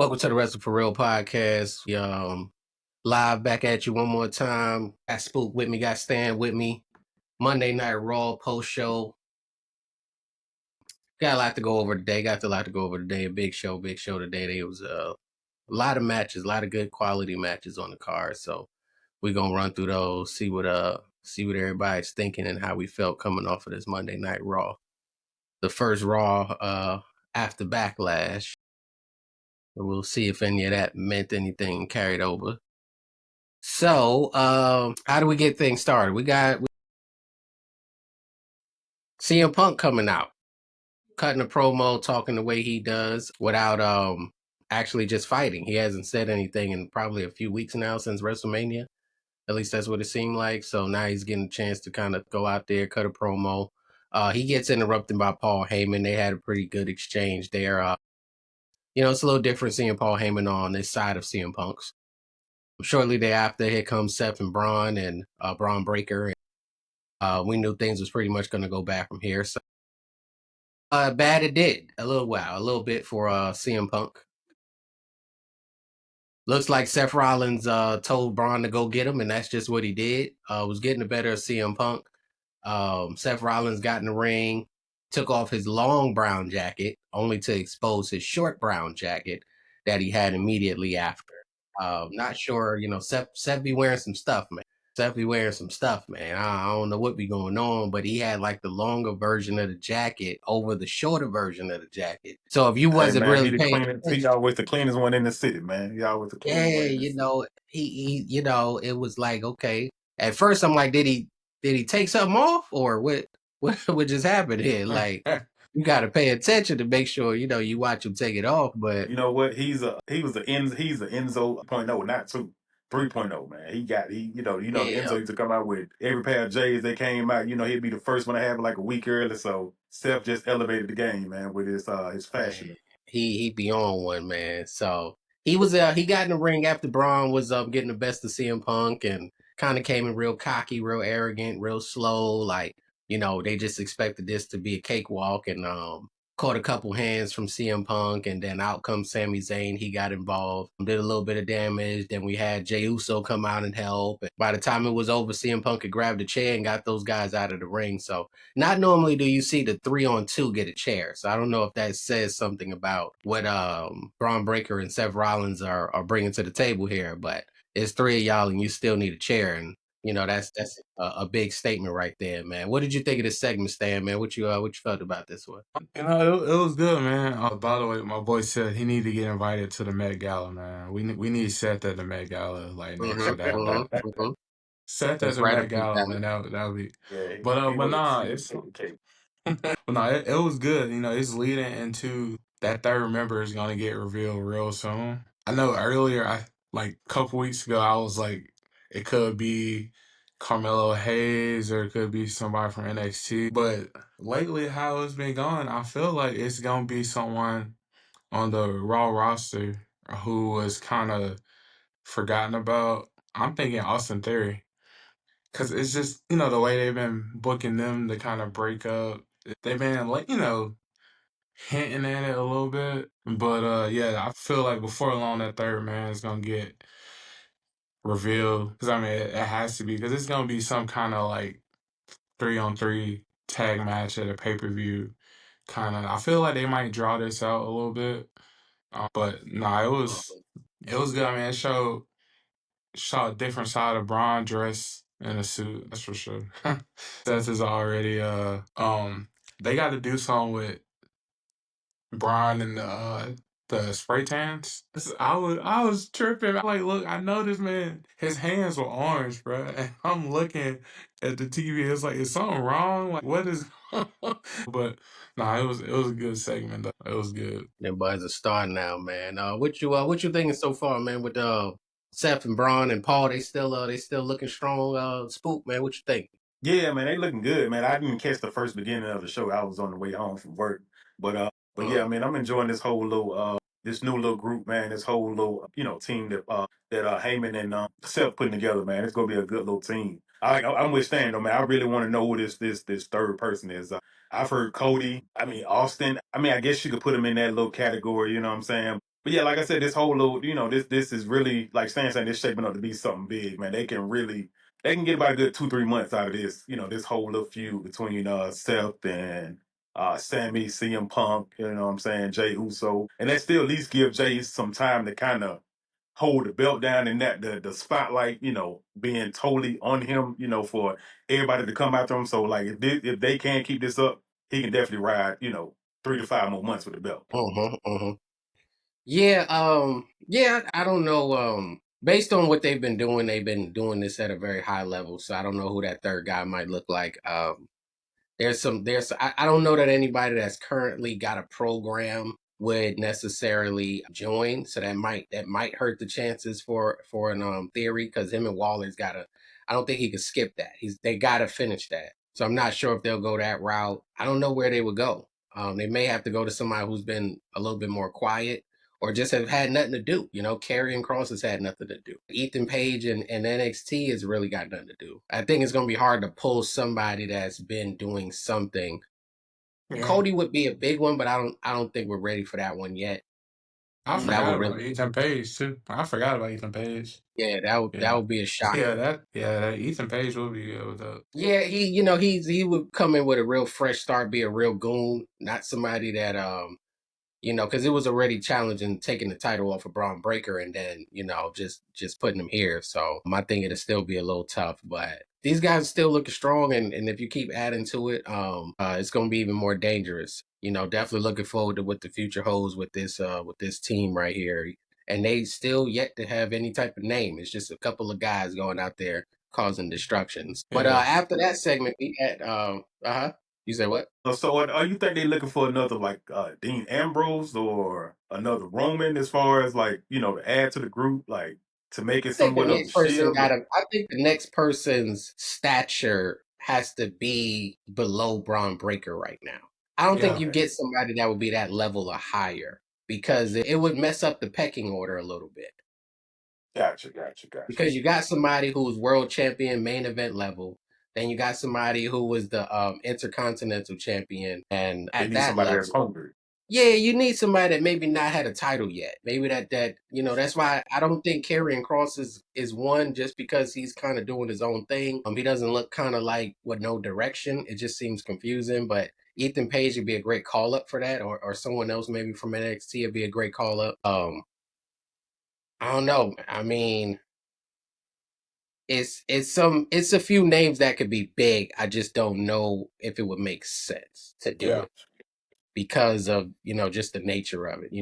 Welcome to the Wrestle for Real podcast. Live back at you one more time. Got Spook with me, got Stan with me. Monday Night Raw post show. Got a lot to go over today. A big show today. There was a lot of matches, a lot of good quality matches on the card. So we're gonna run through those, see what everybody's thinking and how we felt coming off of this Monday Night Raw. The first Raw after Backlash. We'll see if any of that meant anything carried over. So, how do we get things started? We got CM Punk coming out, cutting a promo, talking the way he does without actually just fighting. He hasn't said anything in probably a few weeks now since WrestleMania. At least that's what it seemed like. So now he's getting a chance to kind of go out there, cut a promo. He gets interrupted by Paul Heyman. They had a pretty good exchange there. It's a little different seeing Paul Heyman on this side of CM Punk's. Shortly thereafter, here comes Seth and Braun and Braun Breaker. We knew things was pretty much going to go back from here. So bad it did a little bit for CM Punk. Looks like Seth Rollins told Braun to go get him, and that's just what he did. Was getting the better of CM Punk. Seth Rollins got in the ring, took off his long brown jacket, only to expose his short brown jacket that he had immediately after. Not sure, Seth be wearing some stuff, man. I don't know what be going on, but he had like the longer version of the jacket over the shorter version of the jacket. So if you wasn't really paying attention, he always the cleanest one in the city, man. He always the cleanest one in the city. it was like, okay. At first I'm like, did he take something off or what just happened here? Like, you got to pay attention to make sure, you watch him take it off. But you know what? He's a Enzo 0.0, not 2. 3.0, man. Enzo used to come out with every pair of J's that came out. He'd be the first one to have it like a week early. So Steph just elevated the game, man, with his fashion. Man, he be on one, man. So he got in the ring after Braun was getting the best of CM Punk and kind of came in real cocky, real arrogant, real slow. Like, they just expected this to be a cakewalk and caught a couple hands from CM Punk, and then out comes Sami Zayn. He got involved, did a little bit of damage. Then we had Jey Uso come out and help. And by the time it was over, CM Punk had grabbed a chair and got those guys out of the ring. So not normally do you see the 3-on-2 get a chair. So I don't know if that says something about what Braun Breaker and Seth Rollins are bringing to the table here, but it's 3 of y'all and you still need a chair. And that's a big statement right there, man. What did you think of this segment, Stan, man? What you felt about this one? It was good, man. By the way, my boy said he need to get invited to the Met Gala, man. We need Seth at the Met Gala like next year. Seth at That's the right Met up his Gala, alley. man. That would be. Yeah, But nah, it was good. It's leading into that third member is gonna get revealed real soon. I know earlier, like a couple weeks ago, I was like, it could be Carmelo Hayes or it could be somebody from NXT. But lately, how it's been going, I feel like it's gonna be someone on the Raw roster who was kind of forgotten about. I'm thinking Austin Theory. Because it's just, the way they've been booking them to kind of break up. They've been, like, hinting at it a little bit. But, yeah, I feel like before long that third man is going to get revealed. Because, I mean, it has to be. Because it's going to be some kind of, like, 3-on-3 tag match at a pay-per-view. Kind of. I feel like they might draw this out a little bit. But, nah, it was good. I mean, it showed a different side of Braun dress in a suit, that's for sure. Seth is already they got to do something with Braun and the spray tans. I was tripping. I'm like, look, I know this man. His hands were orange, bro. And I'm looking at the TV. It's like, is something wrong? Like, what is? But nah, it was a good segment though. It was good. Everybody's a star now, man. What you thinking so far, man? With Seth and Braun and Paul, they still looking strong. Spook, man, what you think? Yeah, man, they looking good, man. I didn't catch the first beginning of the show. I was on the way home from work. But yeah, man, I'm enjoying this whole little this new little group, man. This whole little team that Heyman and Seth putting together, man. It's gonna be a good little team. I'm with Stan though, man. I really want to know who this third person is. I've heard Cody. I mean Austin. I mean, I guess you could put him in that little category. You know what I'm saying? But yeah, like I said, this whole little, this is really like Stan saying, this shaping up to be something big, man. They can get about a good 2-3 months out of this, this whole little feud between Seth and Sammy, CM Punk, you know what I'm saying, Jay Uso, and that still at least give Jay some time to kind of hold the belt down and that the spotlight, being totally on him, for everybody to come after him. So like if they can keep this up, he can definitely ride, 3 to 5 more months with the belt. Yeah, yeah, I don't know. Based on what they've been doing this at a very high level. So I don't know who that third guy might look like. I don't know that anybody that's currently got a program would necessarily join. So that might hurt the chances for an theory, because him and Waller's gotta, I don't think he could skip that. They gotta finish that. So I'm not sure if they'll go that route. I don't know where they would go. They may have to go to somebody who's been a little bit more quiet, or just have had nothing to do. Karrion Cross has had nothing to do. Ethan Page and NXT has really got nothing to do. I think it's going to be hard to pull somebody that's been doing something. Yeah. Cody would be a big one, but I don't think we're ready for that one yet. I That forgot would about really, Ethan Page too. I forgot about Ethan Page. yeah, that would be a shock. That Ethan Page will be good with that. Yeah, he would come in with a real fresh start, be a real goon, not somebody that because it was already challenging taking the title off of Braun Breaker and then, just putting him here. So I think it'll still be a little tough, but these guys still looking strong. And if you keep adding to it, it's going to be even more dangerous. Definitely looking forward to what the future holds with this team right here. And they still yet to have any type of name. It's just a couple of guys going out there causing destructions. But Yeah. after that segment, we had, you said what? So are you think they're looking for another like Dean Ambrose or another Roman as far as like, to add to the group, like to make it somewhat of the shield? I think the next person's stature has to be below Braun Breaker right now. I don't think Yeah. you get somebody that would be that level or higher, because it would mess up the pecking order a little bit. Gotcha. Because you got somebody who's world champion, main event level. Then you got somebody who was the intercontinental champion, and They at need that somebody that's level, hungry. yeah, you need somebody that maybe not had a title yet. Maybe that's why I don't think Karrion Cross is one, just because he's kind of doing his own thing. He doesn't look kind of like with no direction. It just seems confusing. But Ethan Page would be a great call up for that, or someone else maybe from NXT would be a great call up. I don't know. I mean, it's a few names that could be big. I just don't know if it would make sense to do Yeah. it, because of just the nature of it.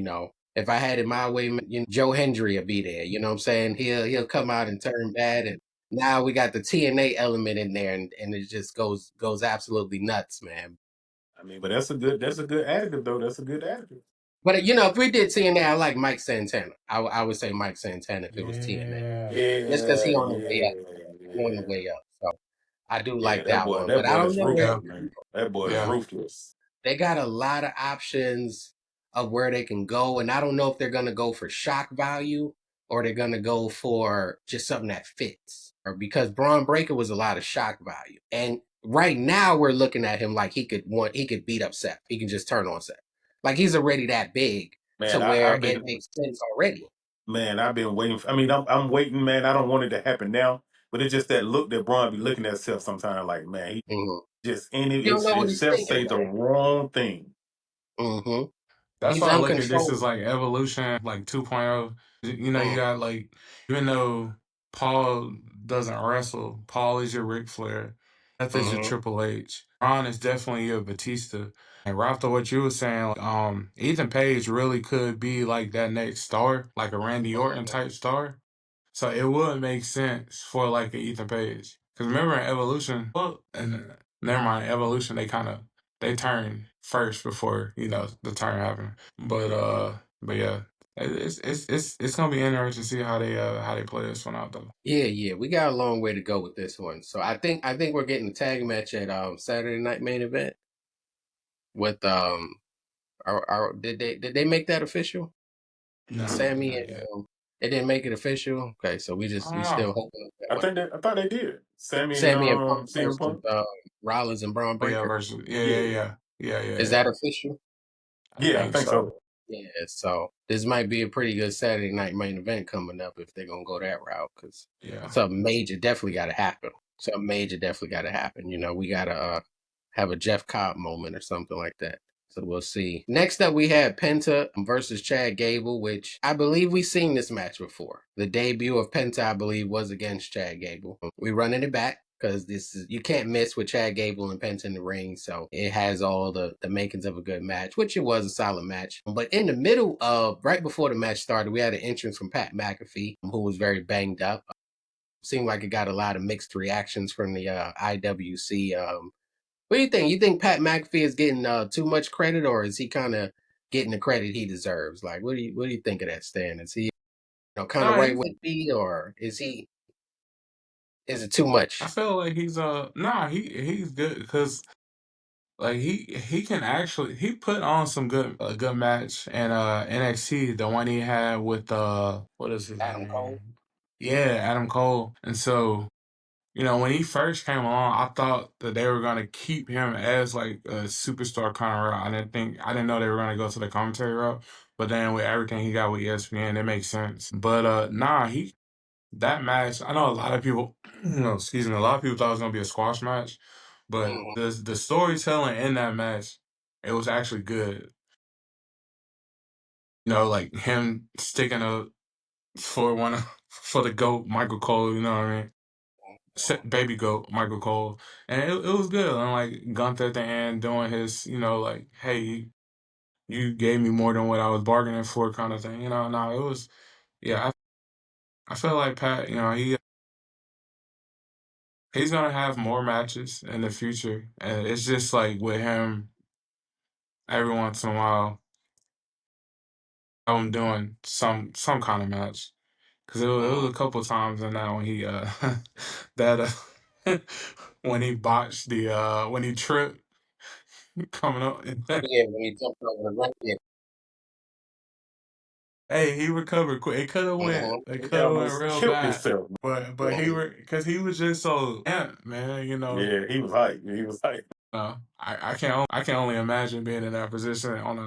If I had it my way, Joe Hendry will be there. You know what I'm saying? He'll come out and turn bad, and now we got the TNA element in there, and it just goes absolutely nuts, man. I mean, but that's a good additive though. That's a good additive. But if we did TNA, I like Mike Santana. I would say Mike Santana if it was TNA, Yeah. just because he Yeah, on the way up. He on the yeah. way up. So I do Yeah, like that one, that but I boy don't is know where Yeah. ruthless, man. That boy is Yeah. ruthless. they got a lot of options of where they can go. And I don't know if they're going to go for shock value, or they're going to go for just something that fits. Or because Braun Breaker was a lot of shock value. And right now we're looking at him like he could beat up Seth. He can just turn on Seth. Like he's already that big to Man, where it makes sense already. I've been waiting. I mean, I'm waiting, man. I don't want it to happen now, but it's just that look that Braun be looking at Seth sometimes. Like, man, he Mm-hmm. just in it. You don't know what If he's Seth thinking, say the man. wrong thing, Mm-hmm. That's He's why I look at this as uncontrollable. like evolution, like 2.0. You Mm-hmm. got like, even though Paul doesn't wrestle, Paul is your Ric Flair. Seth is your Mm-hmm. Triple H. Ron is definitely your Batista. And right after what you were saying, Ethan Page really could be like that next star, like a Randy Orton type star. So it would make sense for like an Ethan Page. Because remember in Evolution, well, and never mind, Evolution, they turn first before, the turn happened. But yeah. It's gonna be interesting to see how they play this one out though. Yeah, we got a long way to go with this one. So I think we're getting a tag match at Saturday Night Main Event with did they make that official? No, Sammy not and yet. they didn't make it official. Okay, so I we don't know. still hoping on that one. I thought they did. Sammy and Sammy and Punk CM versus Punk. Rollins and Braun Oh yeah, Breaker. versus Yeah, yeah. Is that official? I yeah. I think think so. so. Yeah, so this might be a pretty good Saturday night main event coming up if they're gonna go that route because Yeah. something major definitely got to happen. Something major definitely got to happen. We got to have a Jeff Cobb moment or something like that. So we'll see. Next up, we had Penta versus Chad Gable, which I believe we've seen this match before. The debut of Penta, I believe, was against Chad Gable. We running it back because this is you can't miss with Chad Gable and Penta in the ring. So it has all the makings of a good match, which it was a solid match. But in the middle of right before the match started, we had an entrance from Pat McAfee, who was very banged up. Seemed like it got a lot of mixed reactions from the IWC. What do you think? You think Pat McAfee is getting too much credit, or is he kind of getting the credit he deserves? Like, what do you think of that, Stan? Is he kind of Nah, right he's. with it, or is it too I much? feel like he's nah he's good because like he can actually he put on some good a good match and NXT the one he had with what is his Adam Cole. name? Yeah, Adam Cole. And so when he first came along, I thought that they were gonna keep him as like a superstar kind of route. I didn't know they were gonna go to the commentary route. But then with everything he got with ESPN, it makes sense. But nah, that match, I know a lot of people, excuse me, a lot of people thought it was gonna be a squash match, but Mhm. the storytelling in that match, it was actually good. Like him sticking up for for the goat Michael Cole. You know what I mean? Baby goat Michael Cole, and it was good. And like Gunther at the end doing his, like, hey, you gave me more than what I was bargaining for, kind of thing. No, it was, yeah. I feel like Pat, he's gonna have more matches in the future, and it's just like with him, every once in a while, I'm doing some kind of match because it was Mhm. a couple times in that when he that when he botched the when he tripped coming up. Yeah, when he jumped over the ring. Yeah. Hey, he recovered quick. Mhm. It He could have went almost real killed bad, himself. but Mhm. because he was just so amped, man. Yeah, he was hype. He was hype. I can only imagine being in that position on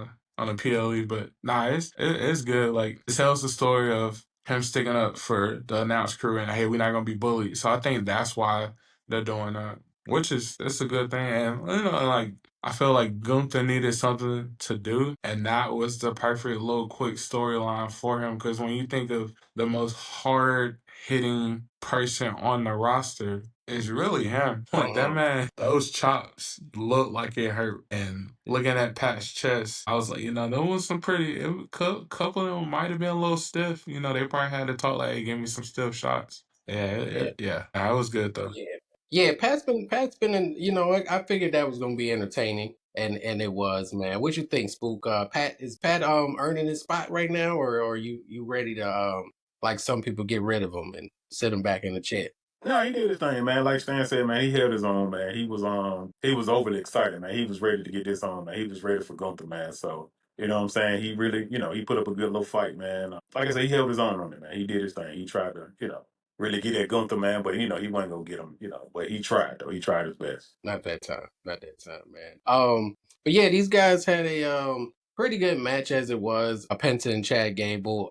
a PLE, but nah, it's good. Like it tells the story of him sticking up for the announced crew and hey, we're not gonna be bullied. So I think that's why they're doing that, which is it's a good thing. And like I feel like Gunther needed something to do, and that was the perfect little quick storyline for him. Because when you think of the most hard hitting person on the roster, it's really him. Like that Mhm. man, those chops look like it hurt. And looking at Pat's chest, I was like, there was some pretty. Couple of them might have been a little stiff. They probably had to talk like, hey, give me some stiff shots. Yeah, Yeah. yeah, that was good though. Yeah. Yeah, Pat's been in, I figured that was gonna be entertaining and it was, man. What you think, Spook? Pat earning his spot right now or are you ready to like some people get rid of him and sit him back in the chair? No, he did his thing, man. Like Stan said, man, he held his own, man. He was overly excited, man. He was ready to get this on, man. He was ready for Gunther, man. So, you know what I'm saying? He really, he put up a good little fight, man. Like I said, he held his own on it, man. He did his thing. He tried to, really get at Gunther, man, but he wasn't gonna get him, but he tried though. He tried his best. Not that time. Not that time, man. But yeah, these guys had a pretty good match as it was. Penta and Chad Gable.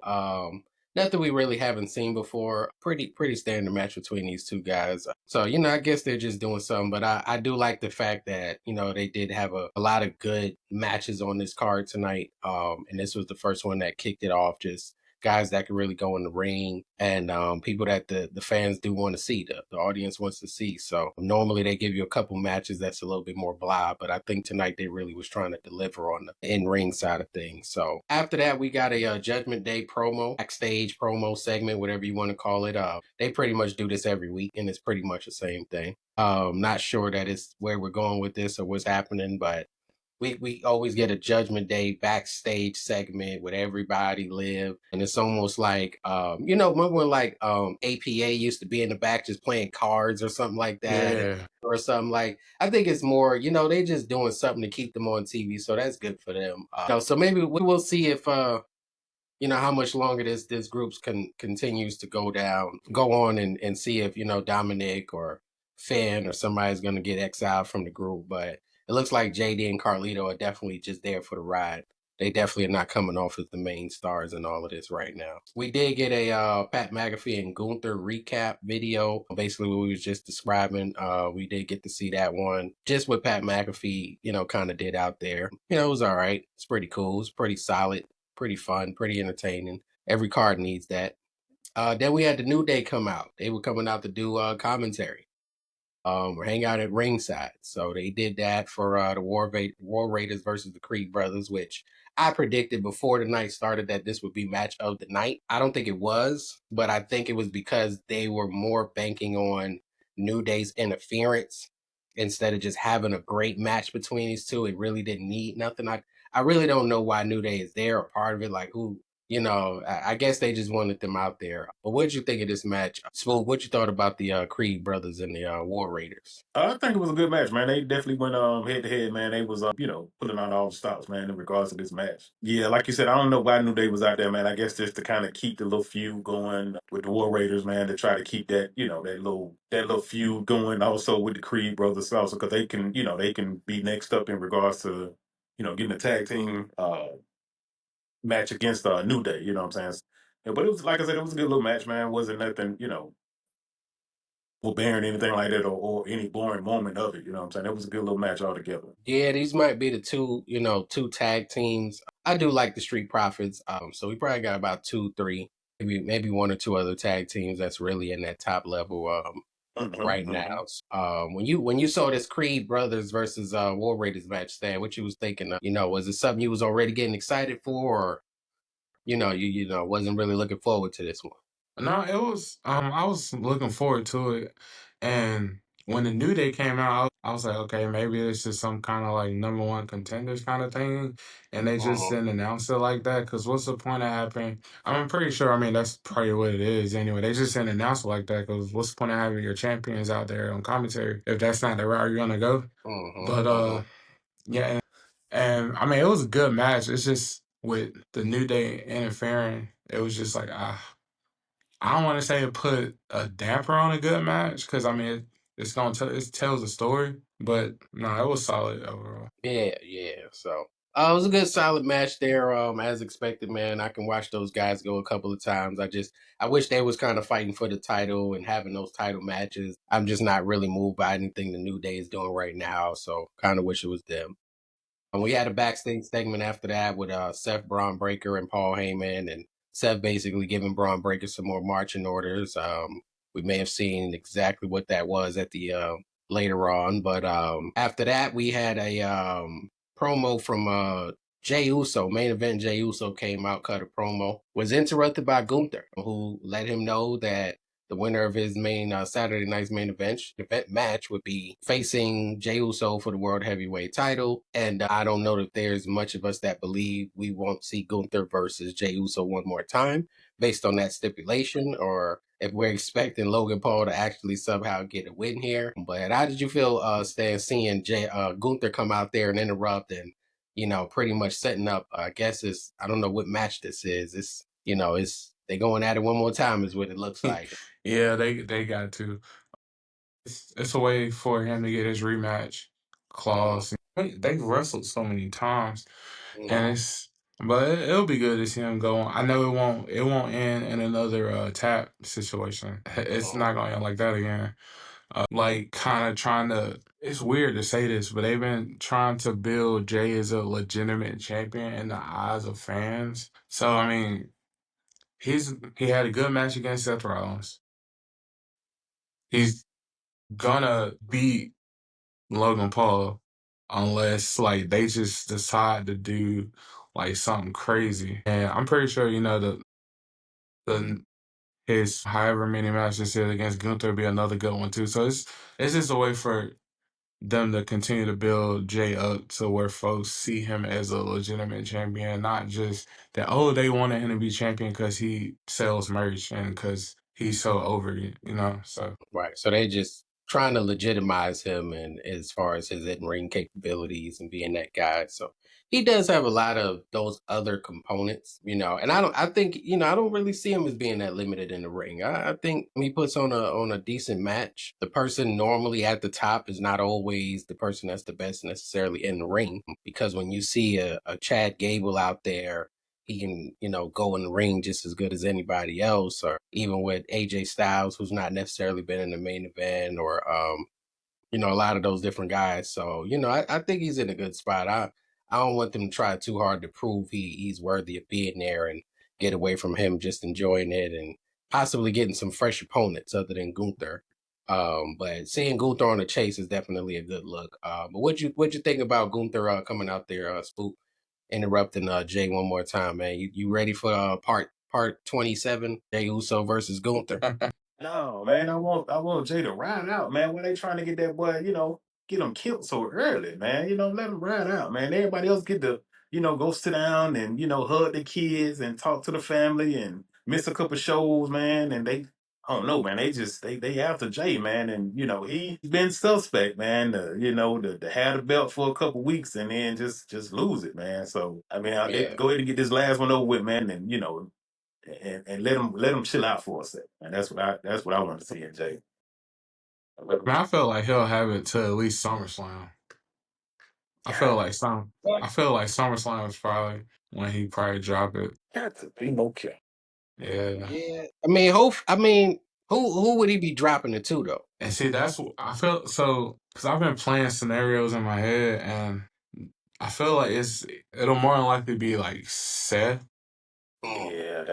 Nothing we really haven't seen before. Pretty standard match between these two guys. So, I guess they're just doing something. But I do like the fact that, they did have a lot of good matches on this card tonight. And this was the first one that kicked it off. Just guys that can really go in the ring and people that the fans do want to see, the audience wants to see. So normally they give you a couple matches that's a little bit more blah, but I think tonight they really was trying to deliver on the in-ring side of things. So after that, we got a Judgment Day promo, backstage promo segment, whatever you want to call it. They pretty much do this every week and it's pretty much the same thing. Not sure that it's where we're going with this or what's happening, but we always get a Judgment Day backstage segment with everybody live, and it's almost like remember when like APA used to be in the back just playing cards or something like that, Yeah. or something like. I think it's more they just doing something to keep them on TV, so that's good for them. So maybe we will see if how much longer this groups continues to go on and see if Dominic or Finn or somebody's going to get exiled from the group. But it looks like JD and Carlito are definitely just there for the ride. they definitely are not coming off as the main stars in all of this right now. We did get a Pat McAfee and Gunther recap video, basically what we was just describing. We did get to see that one, just what Pat McAfee, kind of did out there. It was all right. It's pretty cool. It's pretty solid, pretty fun, pretty entertaining. Every card needs that. Then we had the New Day come out. They were coming out to do commentary, or hang out at ringside. So they did that for the War Raiders versus the Creed Brothers, which I predicted before the night started that this would be match of the night. I don't think it was, but I think it was because they were more banking on New Day's interference instead of just having a great match between these two. It really didn't need nothing. I really don't know why New Day is there or part of it. Like who, I guess they just wanted them out there. But what did you think of this match? Spook, what you thought about the Creed brothers and the War Raiders? I think it was a good match, man. They definitely went head to head, man. They was pulling out all the stops, man, in regards to this match. Yeah, like you said, I don't know why New Day was out there, man. I guess just to kind of keep the little feud going with the War Raiders, man, to try to keep that, that little feud going also with the Creed brothers also, because they can be next up in regards to, getting a tag team match against New Day, you know what I'm saying? Yeah, but it was like I said, it was a good little match, man. It wasn't nothing, bearing anything like that or any boring moment of it. You know what I'm saying? It was a good little match altogether. Yeah, these might be the two tag teams. I do like the Street Profits. So we probably got about two, three, maybe one or two other tag teams that's really in that top level right now. When you saw this Creed Brothers versus War Raiders match, Stan, what you was thinking of? Was it something you was already getting excited for, or you wasn't really looking forward to this one? No, it was I was looking forward to it. And when the New Day came out, I was like, okay, maybe it's just some kind of like number one contenders kind of thing. And they just Mhm. didn't announce it like that. Cause what's the point of having I'm pretty sure, I mean, that's probably what it is anyway. They just didn't announce it like that. Cause what's the point of having your champions out there on commentary if that's not the route you're gonna go? Mhm. But Mhm. yeah, and I mean it was a good match. It's just with the New Day interfering, it was just like I don't want to say it put a damper on a good match because I mean it's gonna it tells a story, but no, it was solid overall. Yeah, yeah. So it was a good solid match there. As expected, man. I can watch those guys go a couple of times. I wish they was kind of fighting for the title and having those title matches. I'm just not really moved by anything the New Day is doing right now. So kind of wish it was them. And we had a backstage segment after that with Seth Braun Breaker and Paul Heyman, and Seth basically giving Braun Breaker some more marching orders. We may have seen exactly what that was at the later on, but after that we had a promo from Jey Uso. Main event Jey Uso came out, cut a promo, was interrupted by Gunther, who let him know that the winner of his main Saturday night's main event match would be facing Jey Uso for the World Heavyweight title. And I don't know that there's much of us that believe we won't see Gunther versus Jey Uso one more time based on that stipulation, or if we're expecting Logan Paul to actually somehow get a win here. But how did you feel, Stan, seeing Gunther come out there and interrupt and, pretty much setting up, I guess I don't know what match this is. It's they going at it one more time is what it looks like. Yeah, they got to. It's a way for him to get his rematch Mhm. clause. They've wrestled so many times, and Mhm. but it'll be good to see him go on. I know it won't end in another tap situation. It's Mhm. not gonna end like that again. Like kind of trying to. It's weird to say this, but they've been trying to build Jay as a legitimate champion in the eyes of fans. So I mean, he had a good match against Seth Rollins. He's gonna beat Logan Paul unless like they just decide to do like something crazy. And I'm pretty sure the his however many matches he had against Gunther will be another good one too. So it's just a way for them to continue to build Jay up to where folks see him as a legitimate champion, not just that, oh, they wanted him to be champion because he sells merch and because he's so over, So, Right. So they just trying to legitimize him and as far as his in ring capabilities and being that guy. So He does have a lot of those other components, and I think, I don't really see him as being that limited in the ring. I think when he puts on a decent match, the person normally at the top is not always the person that's the best necessarily in the ring. Because when you see a Chad Gable out there, he can, go in the ring just as good as anybody else, or even with AJ Styles, who's not necessarily been in the main event, or a lot of those different guys. So, I think he's in a good spot. I don't want them to try too hard to prove he's worthy of being there and get away from him just enjoying it and possibly getting some fresh opponents other than Gunther. But seeing Gunther on the chase is definitely a good look. But what'd you think about Gunther coming out there, Spook, interrupting Jay one more time, man? You ready for part 27, Jay Uso versus Gunther? No, man, I want Jay to ride out, man. When they trying to get that boy, get him killed so early, man. Let him ride out, man. Everybody else get to, go sit down and hug the kids and talk to the family and miss a couple shows, man. And they, I don't know, man. They just they after Jay, man, and he's been suspect, man. To have the belt for a couple weeks and then just lose it, man. So I mean, they Yeah. go ahead and get this last one over with, man, and and let him chill out for a second. And that's what I want to see in Jay. Man, I feel like he'll have it to at least SummerSlam. I feel like some. I feel like SummerSlam is probably when he probably drop it. Got to be okay. Yeah. Yeah. Who would he be dropping it to though? And see, I feel so because I've been playing scenarios in my head, and I feel like it'll more than likely be like Seth, Mm. Yeah,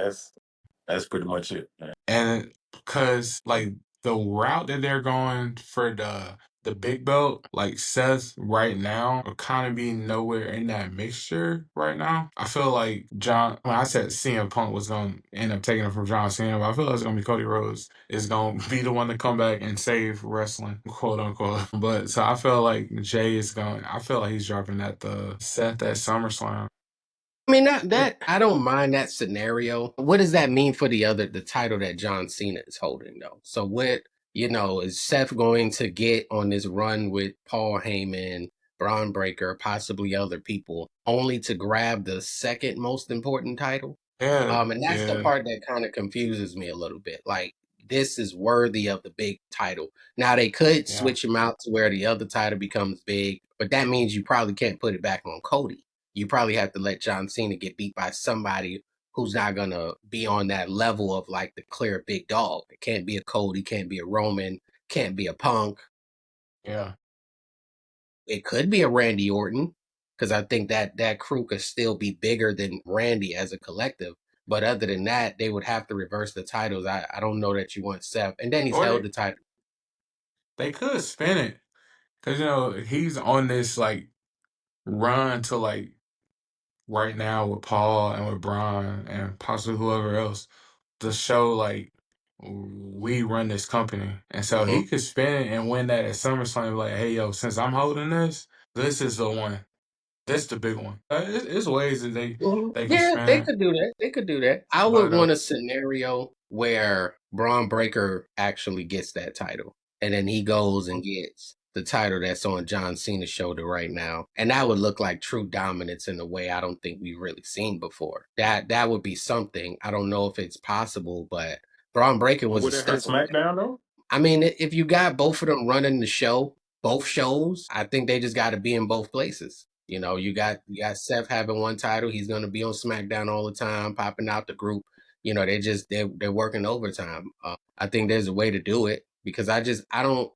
that's pretty much it, man. and because like the route that they're going for the big belt, like Seth right now, will kind of be nowhere in that mixture right now. I feel like when I said CM Punk was going to end up taking it from John Cena, but I feel like it's going to be Cody Rhodes is going to be the one to come back and save wrestling, quote unquote. But so I feel like I feel like he's dropping that the Seth at SummerSlam. I mean, that I don't mind that scenario. What does that mean for the title that John Cena is holding though? So what, is Seth going to get on this run with Paul Heyman, Braun Breaker, possibly other people, only to grab the second most important title? Yeah, And that's the yeah, part that kind of confuses me a little bit. Like, this is worthy of the big title. Now they could yeah, switch him out to where the other title becomes big, but that means you probably can't put it back on Cody. You probably have to let John Cena get beat by somebody who's not gonna be on that level of like the clear big dog. It can't be a Cody, can't be a Roman, can't be a Punk. yeah. It could be a Randy Orton, because I think that crew could still be bigger than Randy as a collective. But other than that, they would have to reverse the titles. I don't know that you want Seth. And then he's Or held the title. they could spin it because he's on this like run to like right now with Paul and with Braun and possibly whoever else to show like we run this company. And so Hmm. he could spin it and win that at SummerSlam like, hey yo, since I'm holding this is the one. This the big one. It's ways that Mhm. they can Yeah, spin they it. could do that. They could do that. I would But want a scenario where Braun Breaker actually gets that title, and then he goes and gets the title that's on John Cena's shoulder right now, and that would look like true dominance in a way I don't think we've really seen before. That would be something. I don't know if it's possible, but Braun Breaker was a Would it hurt step away. SmackDown though? I mean, if you got both of them running the show, both shows, I think they just got to be in both places. You got Seth having one title. He's going to be on SmackDown all the time, popping out the group. They're working overtime. I think there's a way to do it because I don't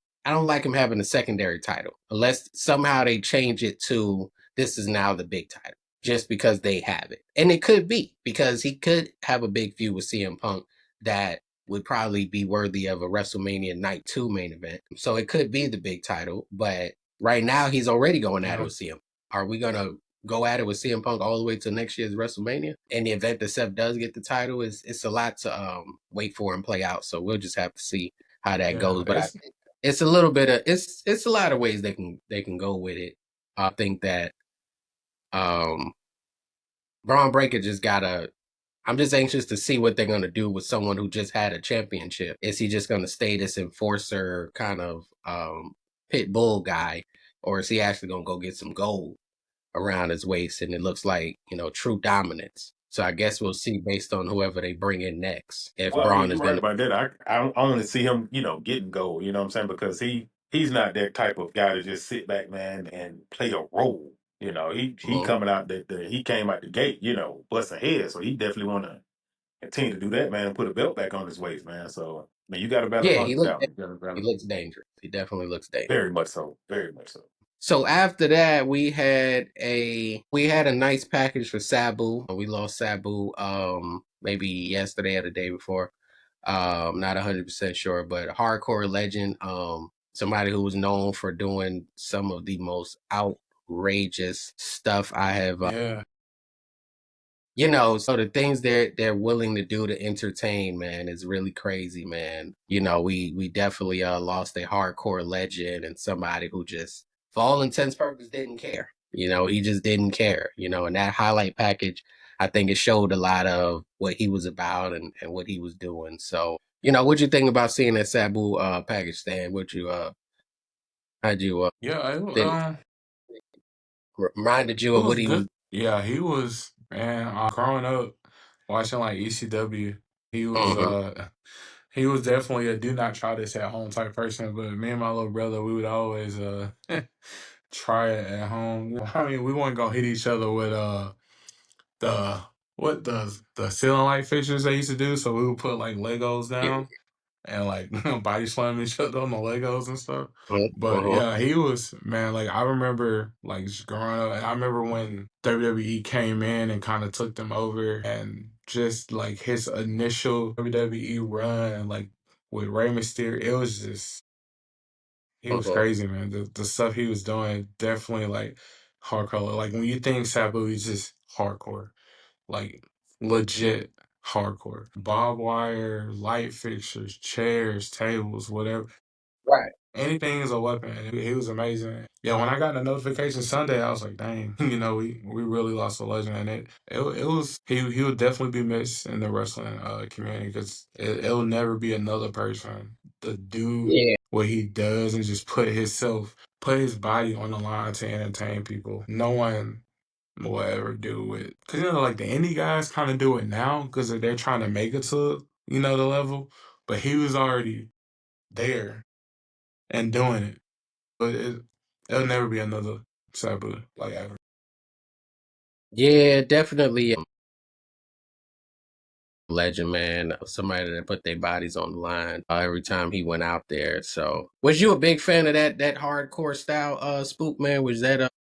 like him having a secondary title unless somehow they change it to this is now the big title just because they have it, and it could be because he could have a big feud with CM Punk that would probably be worthy of a WrestleMania Night 2 main event. So it could be the big title, but right now he's already going at it yeah. with CM. Are we going to go at it with CM Punk all the way to next year's WrestleMania? In the event that Seth does get the title, it's a lot to wait for and play out. So we'll just have to see how that Yeah. goes. But I think it's a little bit of it's a lot of ways they can go with it. I think that um Braun Breaker just gotta I'm just anxious to see what they're going to do with someone who just had a championship. Is he just going to stay this enforcer kind of pit bull guy, or is he actually going to go get some gold? around his waist, and it looks like, true dominance. So I guess we'll see based on whoever they bring in next if Well, I mean, Braun you're is right going about that. I want to see him, getting gold. You know what I'm saying? Because he's not that type of guy to just sit back, man, and play a role. He to. coming out he came out the gate, busting heads. So he definitely want to continue to do that, man, and put a belt back on his waist, man. So man, you got to battle Yeah, Punk out. You got to he battle looks dangerous. He definitely looks dangerous. very much so, very much so. So after that, we had a nice package for Sabu. We lost Sabu maybe yesterday or the day before. Not 100% sure, but a hardcore legend. Somebody who was known for doing some of the most outrageous stuff I have. Yeah. So the things they're willing to do to entertain, man, is really crazy, man. We definitely lost a hardcore legend and somebody who just, for all intents and purposes, didn't care. He just didn't care. And that highlight package, I think it showed a lot of what he was about and what he was doing. So, what'd you think about seeing that Sabu package, Stan? How'd you Yeah, think reminded you it of was what he good. was? Yeah, he was, man, growing up watching like ECW, he was Mhm. uh he was definitely a do not try this at home type person. But me and my little brother, we would always try it at home. I mean, we weren't gonna hit each other with the what the ceiling light fixtures they used to do. So we would put like Legos Yeah. down and like body slam each other on the Legos and stuff. But Uh-huh. yeah, he was, man, like I remember like just growing up, and I remember when WWE came in and kind of took them over, and just like his initial WWE run, like with Rey Mysterio, it was just, he was Uh-huh. crazy, man. The stuff he was doing, definitely like hardcore. Like when you think Sabu, he's just hardcore, like legit hardcore. Barbed wire, light fixtures, chairs, tables, whatever. Right. Anything is a weapon. He was amazing. Yeah, when I got the notification Sunday, I was like, dang, we really lost a legend. And it was, he would definitely be missed in the wrestling community, because it'll never be another person to do Yeah. what he does and just put his body on the line to entertain people. No one will ever do it. Because, like the indie guys kind of do it now because they're trying to make it to, the level. But he was already there and doing it. But it'll never be another Sabu, like ever. Yeah, definitely legend, man. Somebody that put their bodies on the line every time he went out there. So, was you a big fan of that hardcore style, Spook, man? Was that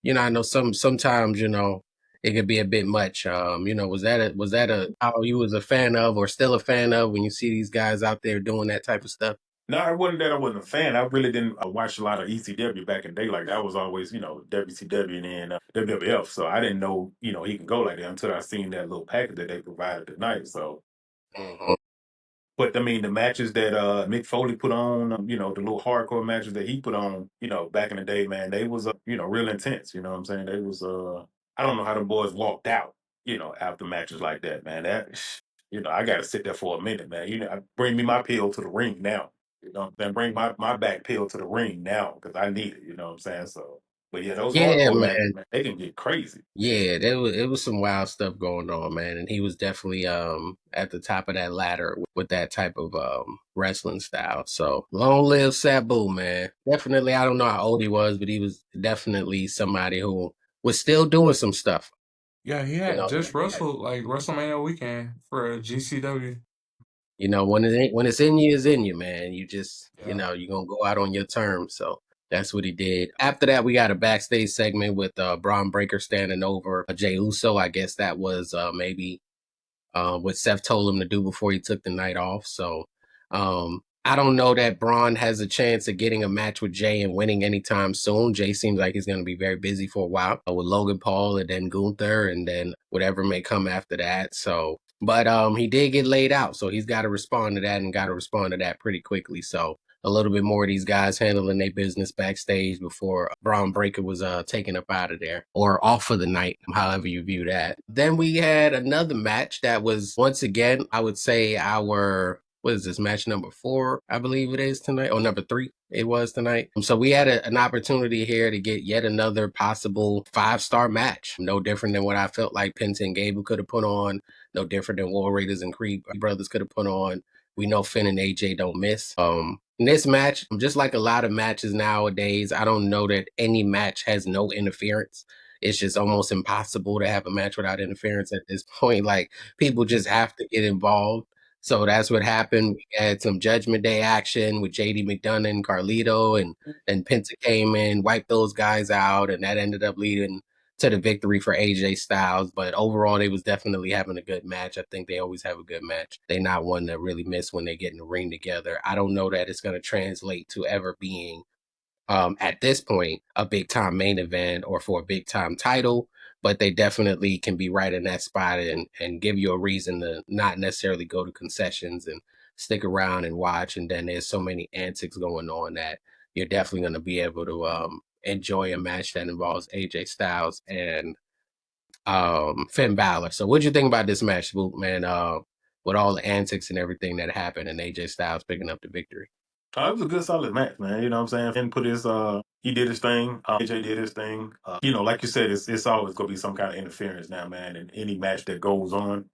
I know sometimes it could be a bit much. Was that a how you was a fan of or still a fan of when you see these guys out there doing that type of stuff? No, it wasn't that I wasn't a fan. I really didn't watch a lot of ECW back in the day. Like that was always, WCW and then WWF. So I didn't know, he can go like that until I seen that little package that they provided tonight. So, Mhm. but I mean, the matches that Mick Foley put on, the little hardcore matches that he put on, back in the day, man, they was, real intense. You know what I'm saying? They was, I don't know how the boys walked out, after matches like that, man. That, I got to sit there for a minute, man. Bring me my pill to the ring now. Then bring my back pill to the ring now because I need it. You know what I'm saying? So, but yeah, those Yeah, hardcore matches, man. man, they can get crazy. Yeah, it was some wild stuff going on, man, and he was definitely at the top of that ladder with that type of wrestling style. So long live Sabu, man. Definitely, I don't know how old he was, but he was definitely somebody who was still doing some stuff. Yeah, he You had know, just wrestled like WrestleMania weekend for GCW. when it's in you, it's in you, man. You just Yeah. you're gonna go out on your terms. So that's what he did. After that, we got a backstage segment with Braun Breaker standing over Jay Uso. I guess that was maybe what Seth told him to do before he took the night off. So I don't know that Braun has a chance of getting a match with Jay and winning anytime soon. Jay seems like he's going to be very busy for a while with Logan Paul and then Gunther and then whatever may come after that. So, but he did get laid out, so he's got to respond to that and got to respond to that pretty quickly. So a little bit more of these guys handling their business backstage before Braun Breaker was taken up out of there or off for the night, however you view that. Then we had another match that was once again, I would say our what is this, match number 4, I believe it is tonight, or number 3 it was tonight. So we had an opportunity here to get yet another possible 5-star match. No different than what I felt like Penta and Gable could have put on. No different than War Raiders and Creed Brothers could have put on. We know Finn and AJ don't miss. In this match, just like a lot of matches nowadays, I don't know that any match has no interference. It's just almost impossible to have a match without interference at this point. Like, people just have to get involved. So that's what happened. We had some Judgment Day action with JD McDonough, Carlito, and Penta came in, wiped those guys out, and that ended up leading to the victory for AJ Styles. But overall, they was definitely having a good match. I think they always have a good match. They're not one to really miss when they get in the ring together. I don't know that it's going to translate to ever being at this point, a big time main event or for a big time title, but they definitely can be right in that spot and give you a reason to not necessarily go to concessions and stick around and watch. And then there's so many antics going on that you're definitely going to be able to enjoy a match that involves AJ Styles and Finn Balor. So what'd you think about this match, Spook, man? With all the antics and everything that happened and AJ Styles picking up the victory. It was a good, solid match, man. You know what I'm saying? Finn put his, he did his thing. AJ did his thing. You know, like you said, it's always going to be some kind of interference now, man, in any match that goes on.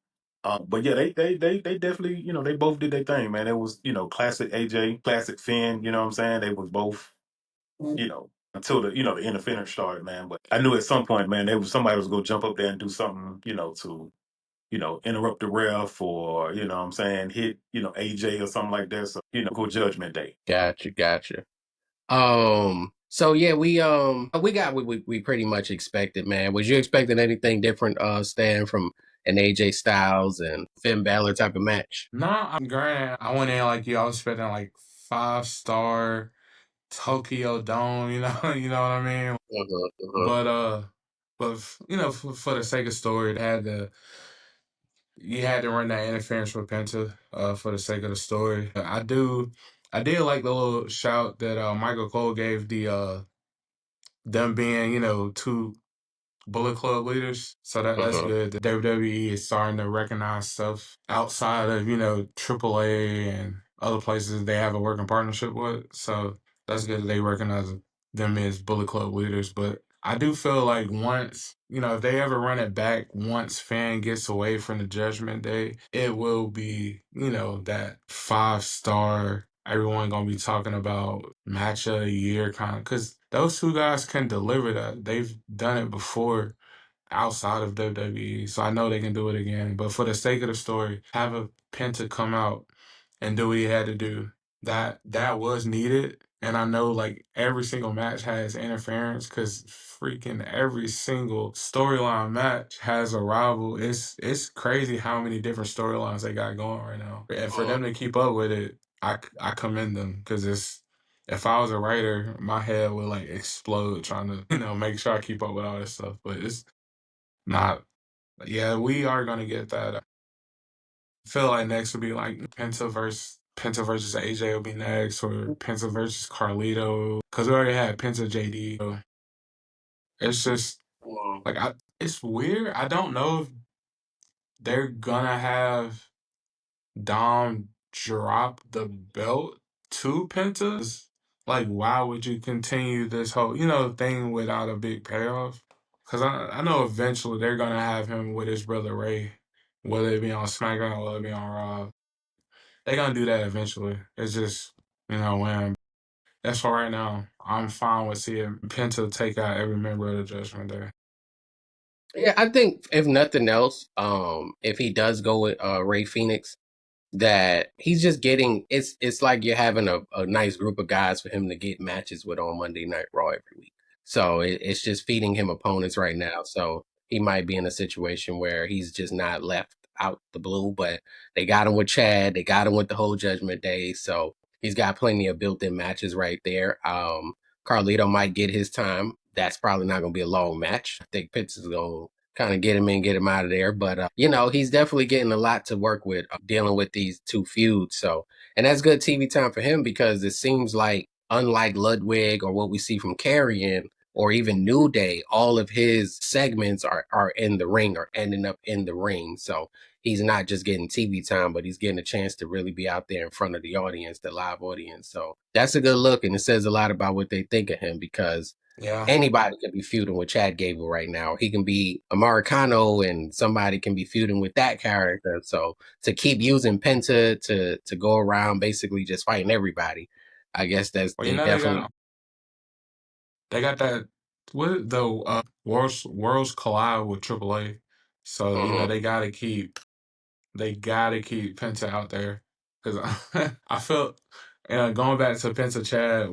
But yeah, they definitely, you know, they both did their thing, man. It was, you know, classic AJ, classic Finn. You know what I'm saying? They was both, you know, until the, you know, the interference started, man. But I knew at some point, man, somebody was going to jump up there and do something, you know, to, you know, interrupt the ref or, you know what I'm saying, hit, you know, AJ or something like that. So, you know, go Judgment Day. Gotcha. So yeah, we got what we pretty much expected, man. Was you expecting anything different, Stan, from an AJ Styles and Finn Balor type of match? Nah, I'm granted, I went in like you. I was expecting like 5-star Tokyo Dome. You know, you know what I mean. Uh-huh. But you know, for the sake of story, you had to run that interference with Penta, for the sake of the story. I did like the little shout that Michael Cole gave them being, you know, two Bullet Club leaders. So that's Uh-huh. good. The WWE is starting to recognize stuff outside of, you know, AAA and other places they have a working partnership with. So that's good that they recognize them as Bullet Club leaders. But I do feel like once, you know, if they ever run it back, once Fan gets away from the Judgment Day, it will be, you know, that 5-star everyone gonna be talking about match of the year kind of, because those two guys can deliver that. They've done it before outside of WWE, so I know they can do it again. But for the sake of the story, have a Penta come out and do what he had to do. That was needed, and I know like every single match has interference because freaking every single storyline match has a rival. It's crazy how many different storylines they got going right now, and for them to keep up with it, I commend them because it's. If I was a writer, my head would like explode trying to, you know, make sure I keep up with all this stuff. But it's not. Yeah, we are gonna get that. I feel like next will be like Penta versus AJ will be next, or Penta versus Carlito, because we already had Penta JD. So it's just Mhm. like it's weird. I don't know if they're gonna have Dom drop the belt to Penta. Like, why would you continue this whole, you know, thing without a big payoff? Because I know eventually they're going to have him with his brother Ray, whether it be on SmackDown or whether it be on Raw. They're going to do that eventually. It's just, you know, when. That's for right now. I'm fine with seeing Penta take out every member of the Judgment Day. Yeah, I think if nothing else, if he does go with Ray Phoenix, that he's just getting it's like you're having a nice group of guys for him to get matches with on Monday Night Raw every week. So it's just feeding him opponents right now. So he might be in a situation where he's just not left out the blue, but they got him with Chad, they got him with the whole Judgment Day. So he's got plenty of built-in matches right there. Carlito might get his time. That's probably not gonna be a long match. I think Pitts is gonna kind of get him in, get him out of there. But you know, he's definitely getting a lot to work with dealing with these two feuds. So, and that's good TV time for him because it seems like, unlike Ludwig or what we see from Carrion or even New Day, all of his segments are in the ring or ending up in the ring. So he's not just getting TV time, but he's getting a chance to really be out there in front of the audience, the live audience. So that's a good look, and it says a lot about what they think of him because Yeah. anybody can be feuding with Chad Gable right now. He can be Americano, and somebody can be feuding with that character. So to keep using Penta to go around basically just fighting everybody, I guess that's Well, they definitely. they got that what the worlds collide with AAA. So, Mhm. they gotta keep Penta out there. Cause I felt going back to Penta Chad,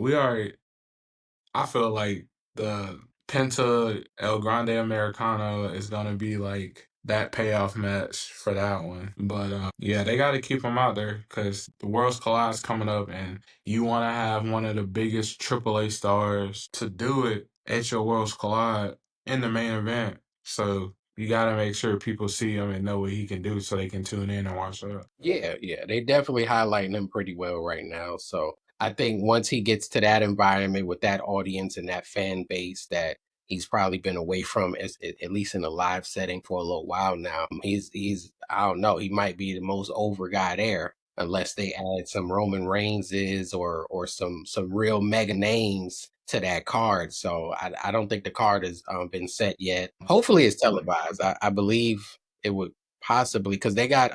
I feel like the Penta El Grande Americano is gonna be like that payoff match for that one. But yeah, they got to keep them out there because the Worlds Collide's coming up, and you want to have one of the biggest AAA stars to do it at your Worlds Collide in the main event. So you got to make sure people see him and know what he can do, so they can tune in and watch that. Yeah, yeah, they definitely highlighting him pretty well right now. So I think once he gets to that environment with that audience and that fan base that he's probably been away from, at least in a live setting for a little while now, he's I don't know, he might be the most over guy there unless they add some Roman Reigns or some real mega names to that card. So I don't think the card has been set yet. Hopefully it's televised. I believe it would possibly because they got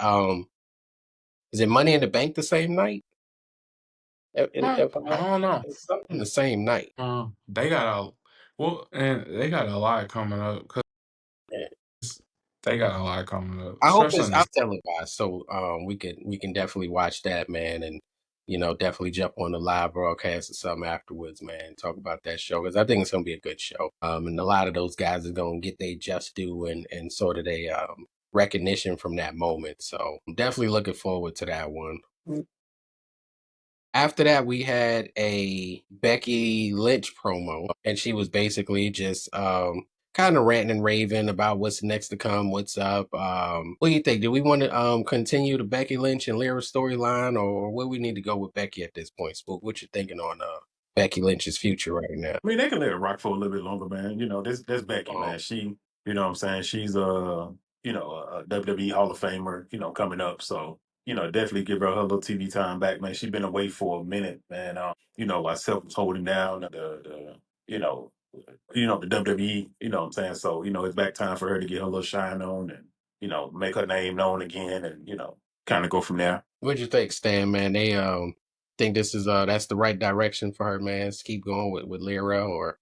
is it Money in the Bank the same night? If I'm I not, don't know. it's something the same night. They got and they got a lot coming up because Yeah. they got a lot coming up, I hope especially it's in out this. televised, so we can definitely watch that, man, and definitely jump on the live broadcast or something afterwards, man. Talk about that show because I think it's gonna be a good show. And a lot of those guys are gonna get their just due and sort of their recognition from that moment. So I'm definitely looking forward to that one. After that, we had a Becky Lynch promo, and she was basically just kind of ranting and raving about what's next to come, what's up. What do you think? Do we want to continue the Becky Lynch and Lyra storyline, or where we need to go with Becky at this point? Spook, what you thinking on Becky Lynch's future right now? I mean, they can let it rock for a little bit longer, man. This Becky, Um, man. You know what I'm saying? She's a WWE Hall of Famer, coming up. So, definitely give her little TV time back, man. She's been away for a minute, man. While Self was holding down you know, the WWE, you know what I'm saying? So, it's back time for her to get her little shine on and, make her name known again and, kind of go from there. what you think, Stan? Man, they think this is that's the right direction for her, man. To keep going with Lyra, or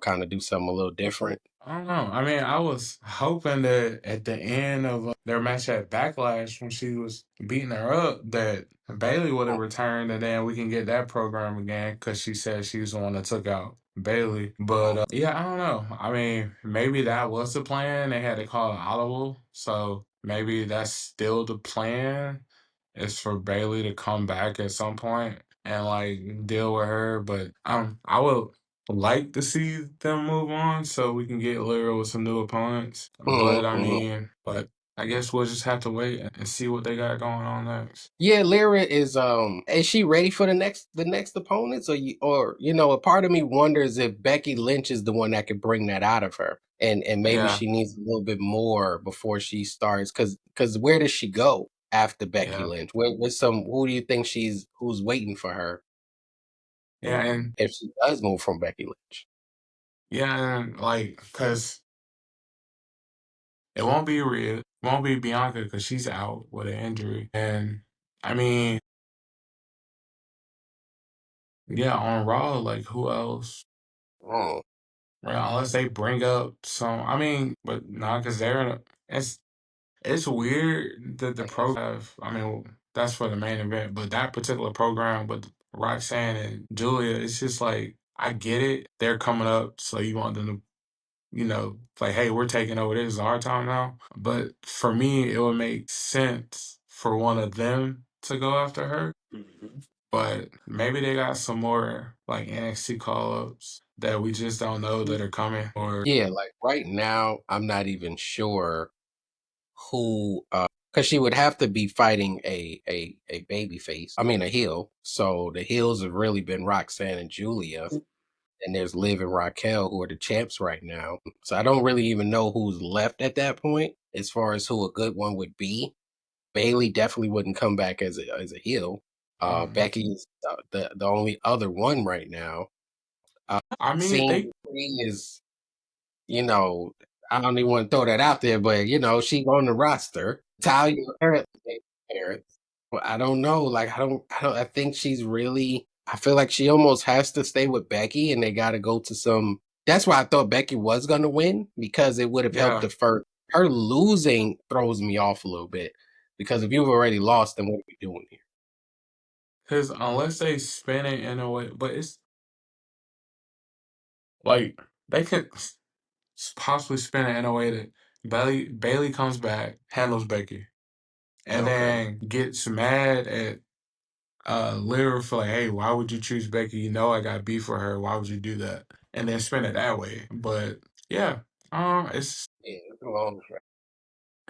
kind of do something a little different. I don't know. I mean, I was hoping that at the end of their match at Backlash, when she was beating her up, that Bailey would have returned, and then we can get that program again because she said she was the one that took out Bailey. But yeah, I don't know. I mean, maybe that was the plan. They had to call an audible, so maybe that's still the plan. Is for Bailey to come back at some point and like deal with her. But I would like to see them move on so we can get Lyra with some new opponents. But I Mhm. mean, but I guess we'll just have to wait and see what they got going on next. Yeah, Lyra is she ready for the next opponents, or a part of me wonders if Becky Lynch is the one that could bring that out of her, and maybe Yeah, she needs a little bit more before she starts, because where does she go after Becky yeah, Lynch? Who do you think who's waiting for her yeah, and if she does move from Becky Lynch? yeah, and like, cause it won't be Rhea, won't be Bianca because she's out with an injury, and I mean, yeah, on Raw, like who else? Oh, Right, unless they bring up some, I mean, but not because they're in a, it's weird that the program have, I mean, that's for the main event, but that particular program with Roxanne and Julia, it's just like, I get it. They're coming up, so you want them to, like, hey, we're taking over. This is our time now. But for me, it would make sense for one of them to go after her. Mhm. But maybe they got some more like NXT call ups that we just don't know that are coming. Or yeah, like right now, I'm not even sure who because she would have to be fighting a baby face. I mean a heel. So the heels have really been Roxanne and Julia. And there's Liv and Raquel who are the champs right now. So I don't really even know who's left at that point. as far as who a good one would be. Bailey definitely wouldn't come back as a heel. Um, Becky is the only other one right now. I mean, Seeing they Free is, you know, I don't even want to throw that out there, but she's on the roster. Talia parents. Well, I don't know. Like I think she's really I feel like she almost has to stay with Becky and they gotta go to some that's why I thought Becky was gonna win because it would have helped yeah, the first her losing throws me off a little bit. Because if you've already lost, then what are we doing here? because unless they spin it in a way, but it's like they could possibly spin it in a way that Bailey comes back, handles Becky, and Okay. then gets mad at Lyra for like, hey, why would you choose Becky? You know I got beef for her. Why would you do that? And then spin it that way. But yeah, it's Yeah, well,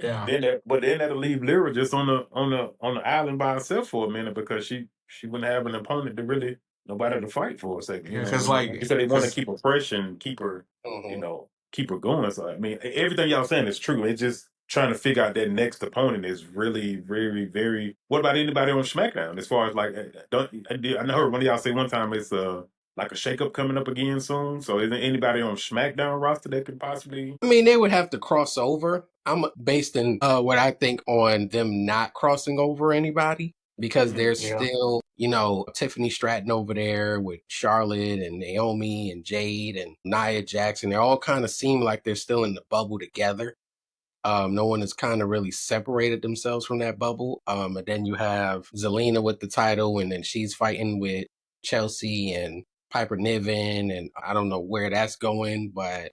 yeah, But then that'll leave Lyra just on the island by herself for a minute because she wouldn't have an opponent to really nobody to fight for a second. You yeah, know what I because mean? Like you said, they want to cause keep her fresh and mhm. keep her going. So I mean, everything y'all saying is true. It's just trying to figure out that next opponent is really very very. What about anybody on SmackDown? As far as like, don't I know one of y'all say one time it's like a shakeup coming up again soon. So isn't anybody on SmackDown roster that could possibly? I mean, they would have to cross over. I'm based in what I think on them not crossing over anybody because Mhm. there's yeah, still, Tiffany Stratton over there with Charlotte and Naomi and Jade and Nia Jackson. They all kind of seem like they're still in the bubble together. No one has kind of really separated themselves from that bubble. And then you have Zelina with the title, and then she's fighting with Chelsea and Piper Niven, and I don't know where that's going, but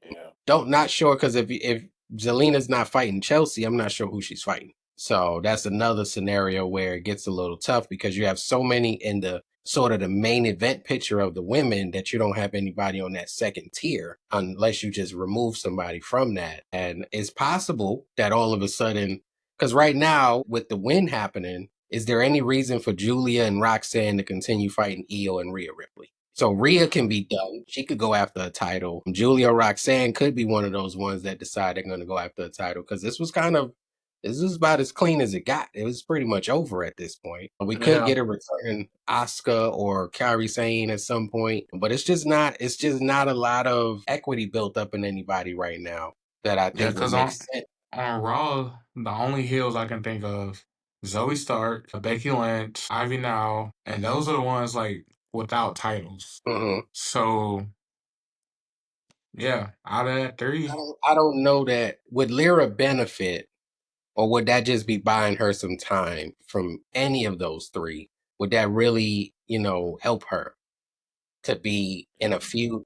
Yeah. don't not sure because if Zelina's not fighting Chelsea, I'm not sure who she's fighting. So that's another scenario where it gets a little tough because you have so many in the sort of the main event picture of the women that you don't have anybody on that second tier unless you just remove somebody from that. And it's possible that all of a sudden, because right now with the win happening, is there any reason for Julia and Roxanne to continue fighting Io and Rhea Ripley? So Rhea can be done. She could go after a title. Julia Roxanne could be one of those ones that decide they're going to go after a title because this was about as clean as it got. It was pretty much over at this point. We could yeah, get a return Asuka or Kairi Sane at some point, but it's just not a lot of equity built up in anybody right now that I yeah. think would Because make sense. on Raw, the only heels I can think of, Zoe Stark, Becky Lynch, Ivy Now, and those are the ones like without titles. Mhm. So yeah, out of that I three, don't I don't know that would Lyra benefit. Or would that just be buying her some time from any of those three? Would that really, help her to be in a feud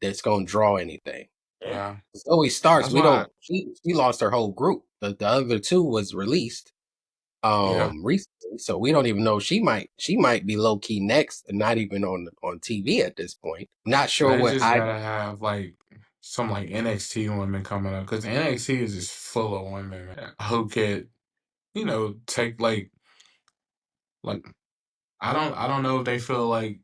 that's gonna draw anything? Yeah. yeah, Zoe Starks, that's why. she lost her whole group. The other two was released Yeah, recently, so we don't even know she might be low key next and not even on TV at this point. Not sure they what just I gotta have like some like NXT women coming up because NXT is just full of women man, who could take like I don't know if they feel like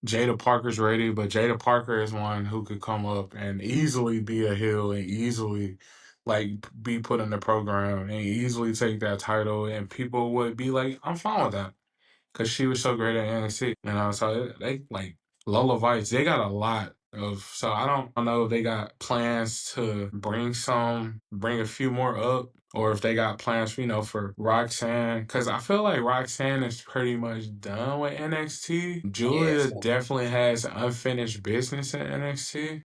Jada Parker's ready, but Jada Parker is one who could come up and easily be a heel and easily like be put in the program and easily take that title, and people would be like, I'm fine with that because she was so great at NXT, So they like Lola Vice, they got a lot of. So I don't know if they got plans to bring a few more up, or if they got plans, for Roxanne. Because I feel like Roxanne is pretty much done with NXT. Julia yes. definitely has unfinished business in NXT.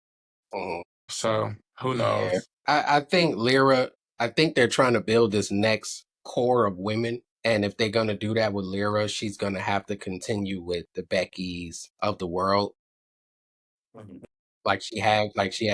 So who Yeah, knows? I think Lyra. I think they're trying to build this next core of women, and if they're gonna do that with Lyra, she's gonna have to continue with the Beckys of the world, Mhm. like she had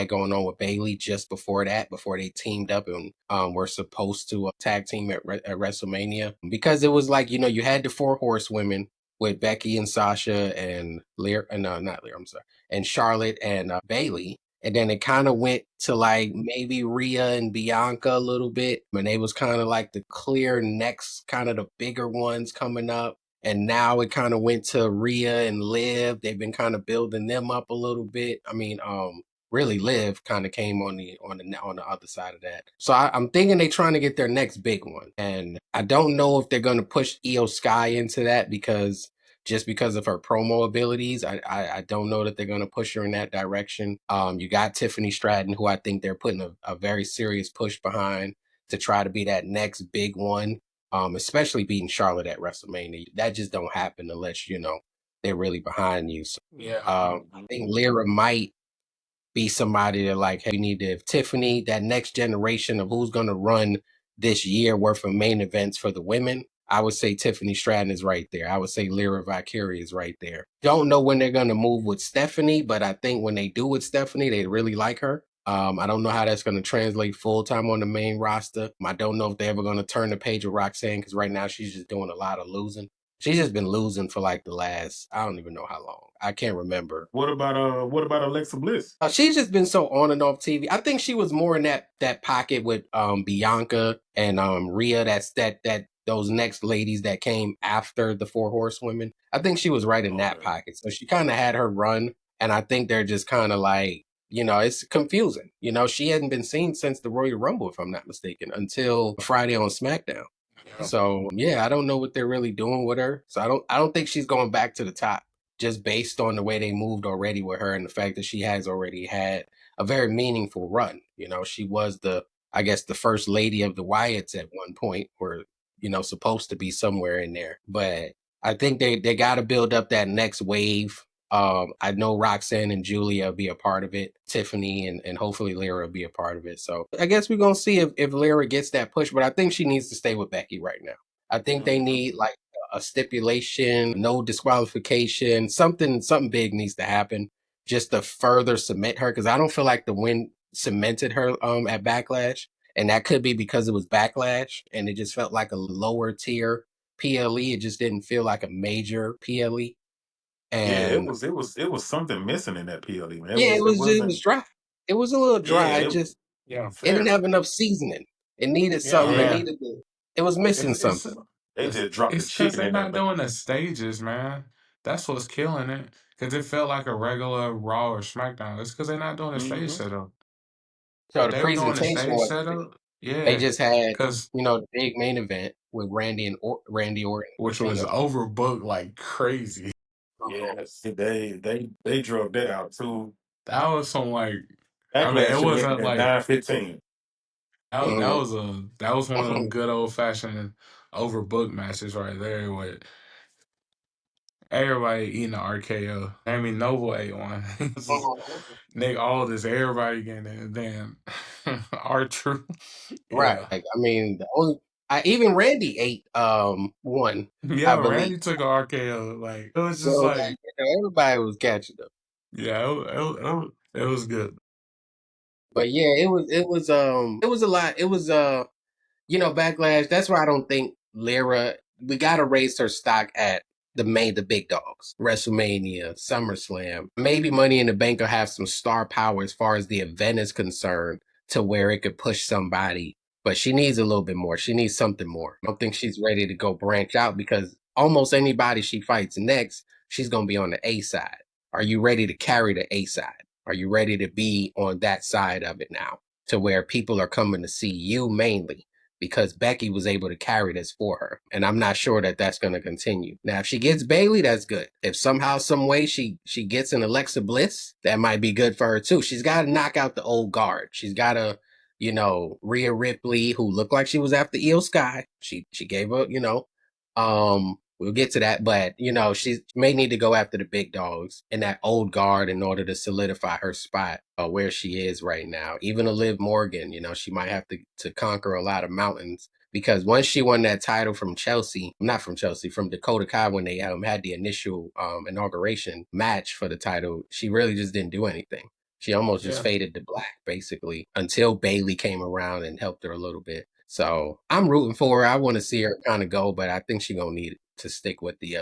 going on with Bailey just before that, before they teamed up and were supposed to tag team at WrestleMania. Because it was like, you had the four horsewomen with Becky and Sasha and Lear and not Lear, I'm sorry, and Charlotte and Bailey. And then it kind of went to like maybe Rhea and Bianca a little bit. And they was kind of like the clear next, kind of the bigger ones coming up. And now it kind of went to Rhea and Liv. They've been kind of building them up a little bit. I mean, really Liv kind of came on the other side of that. So I'm thinking they're trying to get their next big one, and I don't know if they're going to push Io Sky into that because of her promo abilities. I don't know that they're going to push her in that direction. You got Tiffany Stratton, who I think they're putting a very serious push behind to try to be that next big one. Especially beating Charlotte at WrestleMania. That just don't happen unless they're really behind you. So, Yeah. I think Lyra might be somebody that like, hey, we need to if Tiffany, that next generation of who's gonna run this year worth of main events for the women. I would say Tiffany Stratton is right there. I would say Lyra Valkyrie is right there. Don't know when they're gonna move with Stephanie, but I think when they do with Stephanie, they really like her. I don't know how that's going to translate full time on the main roster. I don't know if they're ever going to turn the page with Roxanne because right now she's just doing a lot of losing. She's just been losing for like the last, I don't even know how long. I can't remember. What about Alexa Bliss? She's just been so on and off TV. I think she was more in that pocket with Bianca and Rhea. That's that those next ladies that came after the Four Horsewomen. I think she was right in that Okay. pocket. So she kind of had her run, and I think they're just kind of like, it's confusing. She hadn't been seen since the Royal Rumble, if I'm not mistaken, until Friday on SmackDown. Yeah. So yeah, I don't know what they're really doing with her. So I don't think she's going back to the top just based on the way they moved already with her and the fact that she has already had a very meaningful run. She was I guess, the first lady of the Wyatts at one point, or, supposed to be somewhere in there. But I think they got to build up that next wave. I know Roxanne and Julia will be a part of it. Tiffany and hopefully Lyra will be a part of it. So I guess we're going to see if Lyra gets that push, but I think she needs to stay with Becky right now. I think they need like a stipulation, no disqualification, something big needs to happen just to further cement her. Because I don't feel like the win cemented her at Backlash, and that could be because it was Backlash, and it just felt like a lower tier PLE. It just didn't feel like a major PLE, Yeah, and it was something missing in that PLE, man. yeah, it It was wasn't. dry. It was a little Yeah, dry. Yeah. It didn't fair. have enough seasoning. It needed Yeah, something. man. It was missing It's something. They it's just dropped the it's because chicken they're in that. not doing the stages, man. That's what's killing it. Because it felt like a regular Raw or SmackDown. It's because they're not doing the stage Mm-hmm. setup. So If the they were doing the presentation stage was setup, they yeah. just had, Because the big main event with Randy Orton, which was overbooked like crazy. Yes, they drug that out too. That was some like, I mean, Backlash it should have been wasn't at like 9:15. that was one of them good old fashioned overbooked matches right there with everybody eating the RKO. I mean, Noble ate one. This is Nick Aldis, everybody getting it. Then R-Truth. right. Yeah. Like, I mean, even Randy ate one, I Yeah, believe. Randy took a RKO. Like, it was just So like, everybody was catching them. yeah, it was good. But yeah, it was a lot. It was Backlash. That's why I don't think Lyra. We gotta raise her stock at the big dogs. WrestleMania, SummerSlam, maybe Money in the Bank will have some star power as far as the event is concerned, to where it could push somebody. But she needs a little bit more. She needs something more. I don't think she's ready to go branch out because almost anybody she fights next, she's gonna be on the A side. Are you ready to carry the A side? Are you ready to be on that side of it now, to where people are coming to see you mainly? Because Becky was able to carry this for her. And I'm not sure that that's going to continue. Now, if she gets Bailey, that's good. If somehow, some way she gets an Alexa Bliss, that might be good for her too. She's got to knock out the old guard. She's got to, Rhea Ripley, who looked like she was after Io Sky. She gave her, we'll get to that, but she may need to go after the big dogs and that old guard in order to solidify her spot where she is right now. Even a Liv Morgan, she might have to conquer a lot of mountains, because once she won that title from Chelsea, not from Chelsea, from Dakota Kai, when they had the initial inauguration match for the title, she really just didn't do anything. She almost just Yeah. faded to black, basically, until Bailey came around and helped her a little bit. So I'm rooting for her. I want to see her kind of go, but I think she's gonna need to stick with the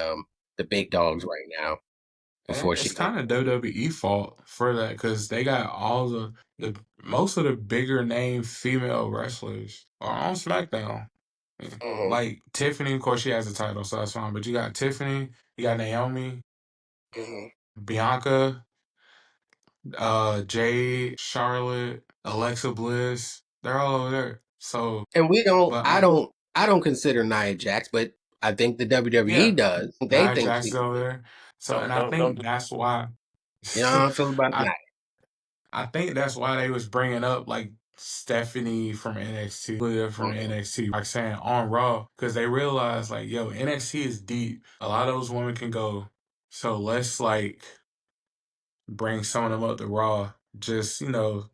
big dogs right now And before she it's makes. kind of WWE fault for that because they got all the most of the bigger name female wrestlers are on SmackDown. Mhm, Like Tiffany, of course, she has a title, so that's fine. But you got Tiffany, you got Naomi, mhm. Bianca. Jade, Charlotte, Alexa Bliss, they're all over there. So, And we don't. but I don't consider Nia Jax, but I think the WWE yeah, does. They Nia think Jax is she. over there. So, and I Don't think that's why. You know how I feel about I Nia. I think that's why they was bringing up like Stephanie from NXT, Julia from Mhm. NXT, like saying on Raw, because they realized like, yo, NXT is deep. A lot of those women can go. So let's like bring some of them up to Raw, just to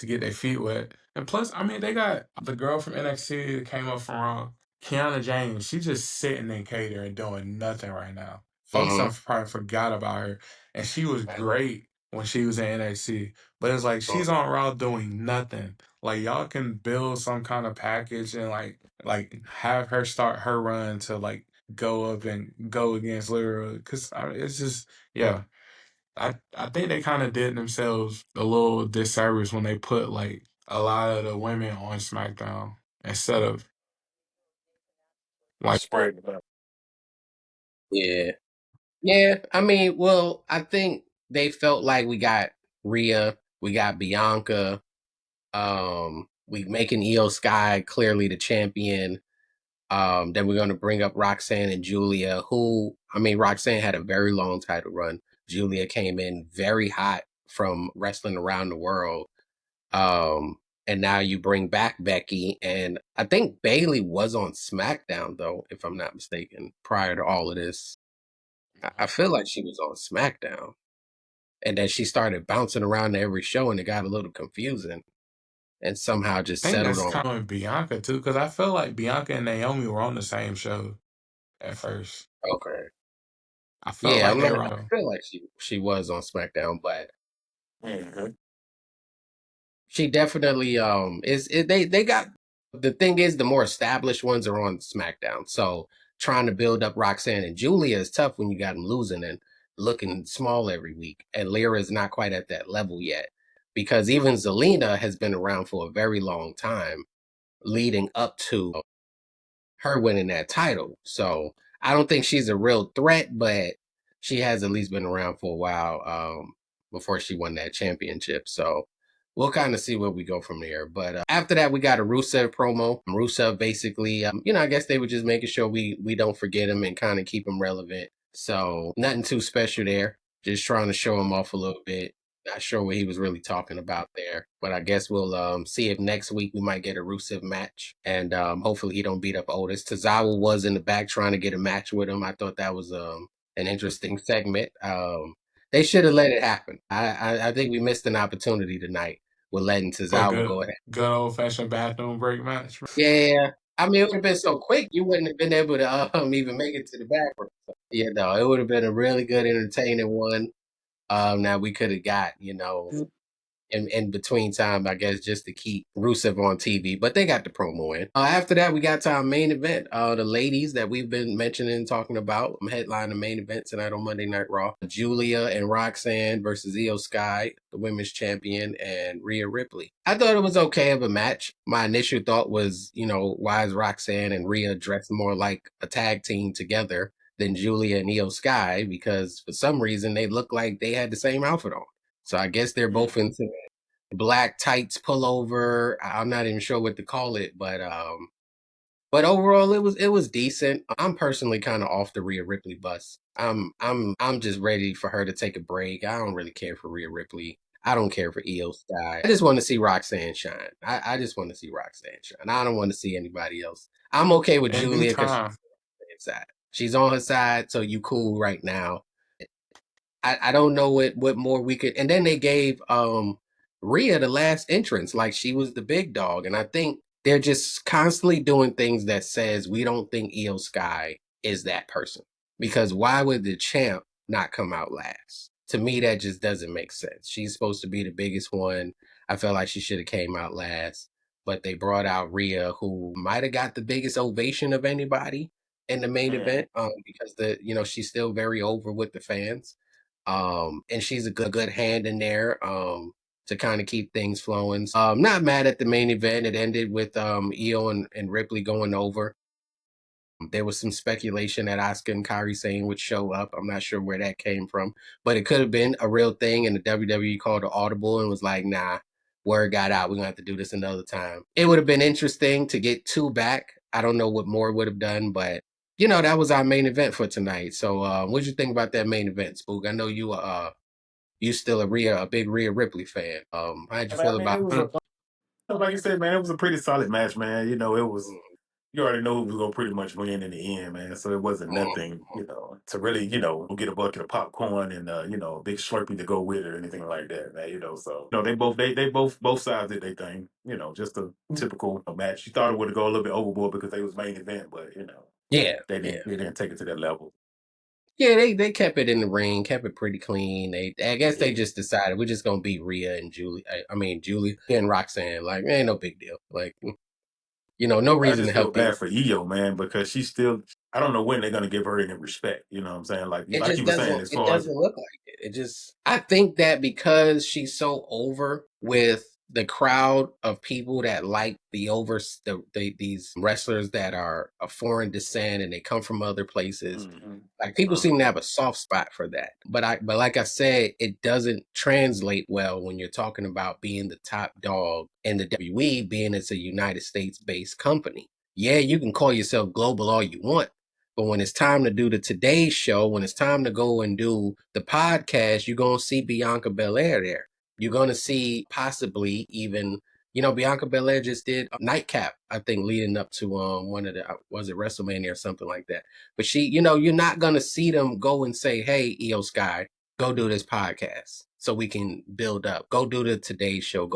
get their feet wet. And plus, I mean, they got the girl from NXT that came up from Raw, Kiana James. She's just sitting in cater and doing nothing right now. Folks Mhm. have probably forgot about her, and she was great when she was in NXT. But it's like she's Mhm. on Raw doing nothing. Like y'all can build some kind of package and like have her start her run to like go up and go against Lyra, because it's just yeah. I think they kind of did themselves a little disservice when they put like a lot of the women on SmackDown instead of like spread it out. Yeah. Yeah. I mean, well, I think they felt like we got Rhea, we got Bianca, we making Io Sky clearly the champion. Then we're going to bring up Roxanne and Julia, who, I mean, Roxanne had a very long title run. Julia came in very hot from wrestling around the world. Um, and now you bring back Becky, and I think Bailey was on SmackDown though, if I'm not mistaken, prior to all of this. I feel like she was on SmackDown, and then she started bouncing around to every show, and it got a little confusing, and somehow just I think settled that's on. kind of Bianca too, because I feel like Bianca and Naomi were on the same show at first. Okay, I felt yeah, like they were I on. feel like she was on SmackDown, but Mm-hmm. she definitely they got, the thing is the more established ones are on SmackDown. So trying to build up Roxanne and Julia is tough when you got them losing and looking small every week. And Lyra is not quite at that level yet, because even Zelina has been around for a very long time leading up to her winning that title. So I don't think she's a real threat, but she has at least been around for a while before she won that championship. So we'll kind of see where we go from there. But after that, we got a Rusev promo. Rusev basically, I guess they were just making sure we don't forget him and kind of keep him relevant. So nothing too special there. Just trying to show him off a little bit. Not sure what he was really talking about there, but I guess we'll see if next week we might get a Rusev match, and hopefully he don't beat up Otis. Tozawa was in the back trying to get a match with him. I thought that was an interesting segment. They should have let it happen. I think we missed an opportunity tonight with letting For a Tozawa good go ahead. good old fashioned bathroom break match. Yeah, I mean it would have been so quick you wouldn't have been able to even make it to the back room. It would have been a really good entertaining one. Now we could have got in between time, I guess, just to keep Rusev on TV. But they got the promo in. After that, we got to our main event. The ladies that we've been mentioning and talking about headline the main event tonight on Monday Night Raw. Julia and Roxanne versus Io Sky, the women's champion, and Rhea Ripley. I thought it was okay of a match. My initial thought was, why is Roxanne and Rhea dressed more like a tag team together than Julia and Io Sky? Because for some reason they look like they had the same outfit on. So I guess they're both into black tights pullover. I'm not even sure what to call it, but overall it was decent. I'm personally kind of off the Rhea Ripley bus. I'm just ready for her to take a break. I don't really care for Rhea Ripley. I don't care for Io Sky. I just want to see Roxanne shine. I just want to see Roxanne shine. I don't want to see anybody else. I'm okay with In due Julia because she's time. on her side. She's on her side, so you cool right now. I don't know what more we could. And then they gave Rhea the last entrance, like she was the big dog. And I think they're just constantly doing things that says we don't think Io Sky is that person. Because why would the champ not come out last? To me, that just doesn't make sense. She's supposed to be the biggest one. I felt like she should have came out last. But they brought out Rhea, who might have got the biggest ovation of anybody in the main Mm. event, because she's still very over with the fans. And she's a good hand in there to kind of keep things flowing. Not mad at the main event. It ended with Io and Ripley going over. There was some speculation that Asuka and Kairi Sane would show up. I'm not sure where that came from, but it could have been a real thing. And the WWE called an audible and was like, "Nah, word got out. We're gonna have to do this another time." It would have been interesting to get two back. I don't know what more would have done, but that was our main event for tonight. So, what did you think about that main event, Spook? I know you still a big Rhea Ripley fan. How'd you I feel mean, about? it was like you said, man. It was a pretty solid match, man. It was. You already know who was gonna pretty much win in the end, man. So it wasn't nothing, to really, get a bucket of popcorn and a big Slurpee to go with it or anything like that, man. So they both sides did their thing, just a typical match. You thought it would go a little bit overboard because they was main event, but Yeah, they yeah. didn't take it to that level. Yeah, they kept it in the ring, kept it pretty clean. I guess they Yeah. just decided we're just gonna beat Rhea and Julie. I mean Julie and Roxanne. Like, ain't no big deal. Like, no I reason to just feel help these. bad for Io, man, because she's still. I don't know when they're gonna give her any respect. You know what I'm saying? It Like just you were saying, doesn't. as It far as doesn't look like it. I think that because she's so over with the crowd of people that like these wrestlers that are of foreign descent and they come from other places. Mhm. Like people seem to have a soft spot for that. But like I said, it doesn't translate well when you're talking about being the top dog in the WWE, being it's a United States based company. Yeah, you can call yourself global all you want. But when it's time to do the Today Show, when it's time to go and do the podcast, you're going to see Bianca Belair there. You're going to see possibly even, Bianca Belair just did a nightcap, I think, leading up to one of the, was it WrestleMania or something like that. But you're not going to see them go and say, "Hey, Io Sky, go do this podcast so we can build up. Go do the Today Show.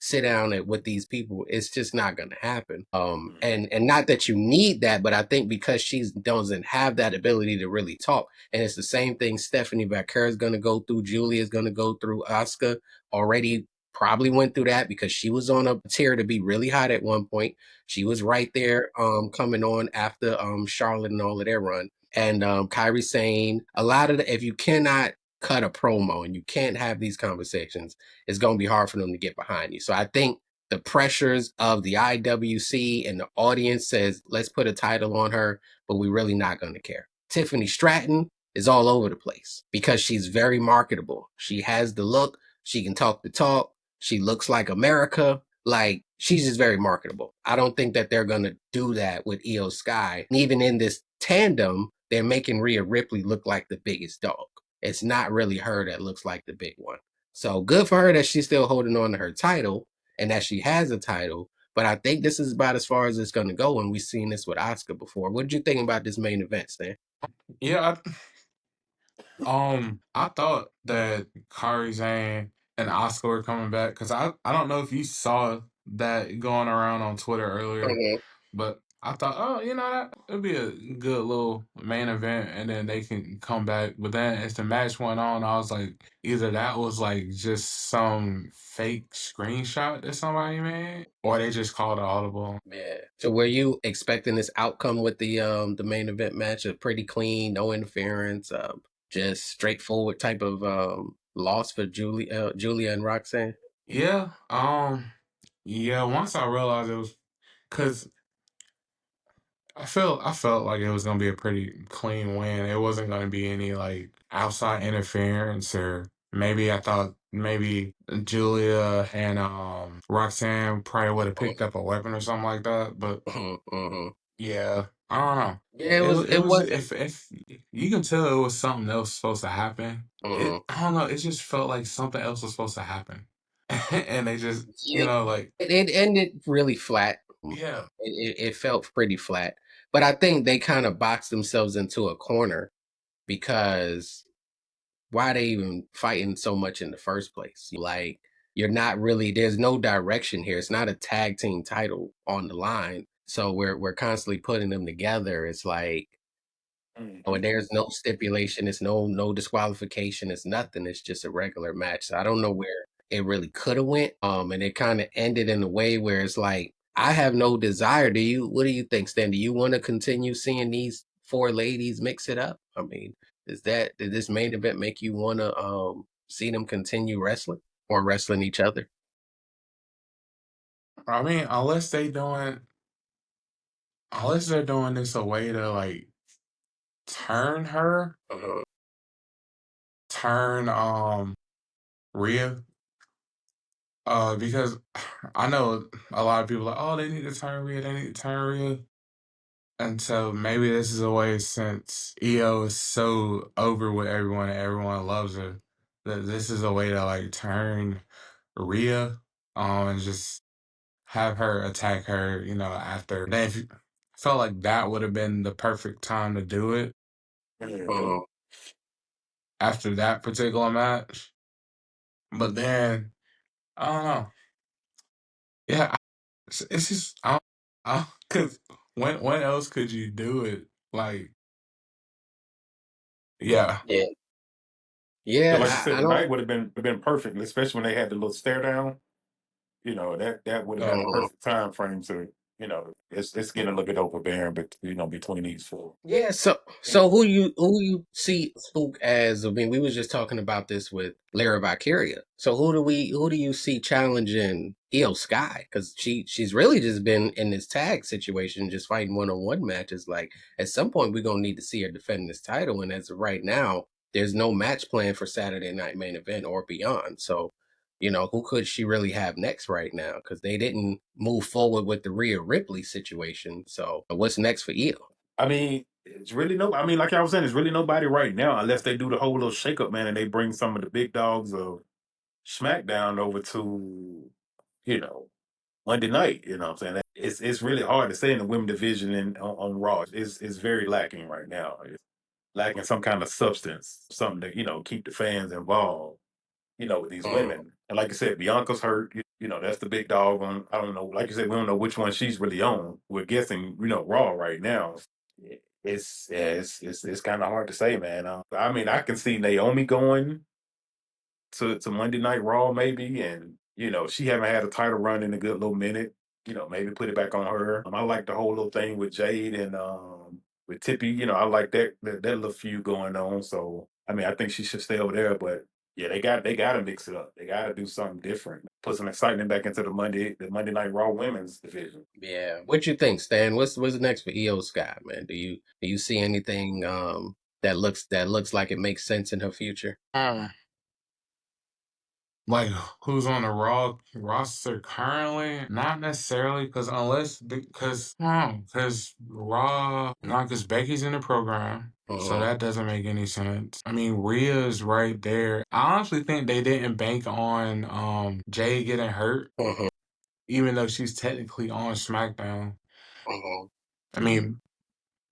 Sit down with these people." It's just not going to happen. And not that you need that, but I think because she doesn't have that ability to really talk, and it's the same thing Stephanie Becker is going to go through. Julia is going to go through. Asuka already probably went through that because she was on a tier to be really hot at one point. She was right there, coming on after Charlotte and all of their run. And Kyrie saying a lot of if you cannot cut a promo and you can't have these conversations, it's going to be hard for them to get behind you. So I think the pressures of the IWC and the audience says, let's put a title on her, but we're really not going to care. Tiffany Stratton is all over the place because she's very marketable. She has the look. She can talk the talk. She looks like America. Like, she's just very marketable. I don't think that they're going to do that with Io Sky. And even in this tandem, they're making Rhea Ripley look like the biggest dog. It's not really her that looks like the big one. So good for her that she's still holding on to her title and that she has a title. But I think this is about as far as it's going to go. And we've seen this with Asuka before. What did you think about this main event, Stan? Yeah, I thought that Kairi Sane and Oscar were coming back because I don't know if you saw that going around on Twitter earlier, Mm-hmm. but I thought, oh, it'd be a good little main event, and then they can come back. But then as the match went on, I was like, either that was like just some fake screenshot that somebody made, or they just called it audible. Yeah. So were you expecting this outcome with the main event match? A pretty clean, no interference, just straightforward type of loss for Julia and Roxanne? Yeah, yeah. Once I realized it was because I felt like it was gonna be a pretty clean win. It wasn't gonna be any like outside interference, or maybe I thought maybe Julia and Roxanne probably would have picked up a weapon or something like that. But Mm-hmm. yeah, I don't know. Yeah, it It was was it it was wasn't. if you can tell it was something else supposed to happen. Mm-hmm. I don't know. It just felt like something else was supposed to happen, and they just Yeah, like it ended really flat. yeah. It felt pretty flat, but I think they kind of boxed themselves into a corner because why they even fighting so much in the first place? Like, you're not really, there's no direction here. It's not a tag team title on the line. So we're constantly putting them together. It's like, oh, Mhm. there's no stipulation, it's no disqualification, it's nothing. It's just a regular match. So I don't know where it really could have went. And it kind of ended in a way where it's like, I have no desire. What do you think, Stan? Do you want to continue seeing these four ladies mix it up? I mean, did this main event make you want to see them continue wrestling or wrestling each other? I mean, unless they doing unless they're doing this a way to like turn her, Uh-huh. turn Rhea. Because I know a lot of people are like, oh, they need to turn Rhea, they need to turn Rhea. And so maybe this is a way, since EO is so over with everyone and everyone loves her, that this is a way to like turn Rhea and just have her attack her, after. Then if you felt like that would have been the perfect time to do it Uh-huh. after that particular match. But then I don't know. Yeah, it's just because when else could you do it? Like, yeah. Yeah. Yeah, Yeah, like you said, I don't. tonight would have been perfect, especially when they had the little stare down. That would have been a Uh-huh. perfect time frame to, it's getting a little bit overbearing, but between these four. Yeah, so who you see Spook as? I mean, we was just talking about this with Lara Valkyria. So who do you see challenging Io Sky? Because she's really just been in this tag situation, just fighting one-on-one matches. Like at some point, we're gonna need to see her defend this title, and as of right now, there's no match plan for Saturday Night Main Event or beyond. So, who could she really have next right now? Because they didn't move forward with the Rhea Ripley situation. So, what's next for Io? I mean, it's really no. I mean, like I was saying, it's really nobody right now, unless they do the whole little shakeup, man, and they bring some of the big dogs of SmackDown over to, you know, Monday night. You know what I'm saying? It's really hard to say in the women division and on Raw. It's very lacking right now. It's lacking some kind of substance, something to keep the fans involved. With these Mhm. women. And like I said, Bianca's hurt. That's the big dog on. I don't know. Like you said, we don't know which one she's really on. We're guessing, Raw right now. It's kind of hard to say, man. I mean, I can see Naomi going to Monday Night Raw maybe, and she haven't had a title run in a good little minute. Maybe put it back on her. I like the whole little thing with Jade and with Tippy. I like that little feud going on. So I mean, I think she should stay over there. But yeah, they got to mix it up. They got to do something different. Put some excitement back into the Monday Night Raw women's division. Yeah. What you think, Stan? What's next for EO Sky, man? Do you see anything that looks like it makes sense in her future? Like, who's on the Raw roster currently? Not necessarily, because Raw, not because Becky's in the program, so Uh-huh. that doesn't make any sense. I mean, Rhea's right there. I honestly think they didn't bank on Jay getting hurt, Uh-huh. even though she's technically on SmackDown. Uh-huh. I mean,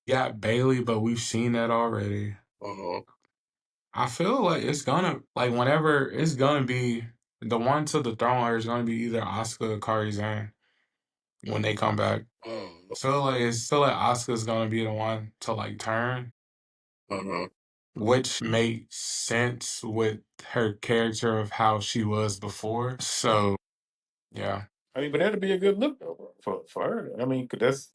got Bailey, but we've seen that already. Uh-huh. I feel like it's gonna, like, whenever it's gonna be the one to the throne is gonna be either Asuka or Kairi Sane when they come back. Mm. I feel like Asuka's gonna be the one to like turn, Uh-huh. which makes sense with her character of how she was before. So yeah. I mean, but that'd be a good look though, for her. I mean, because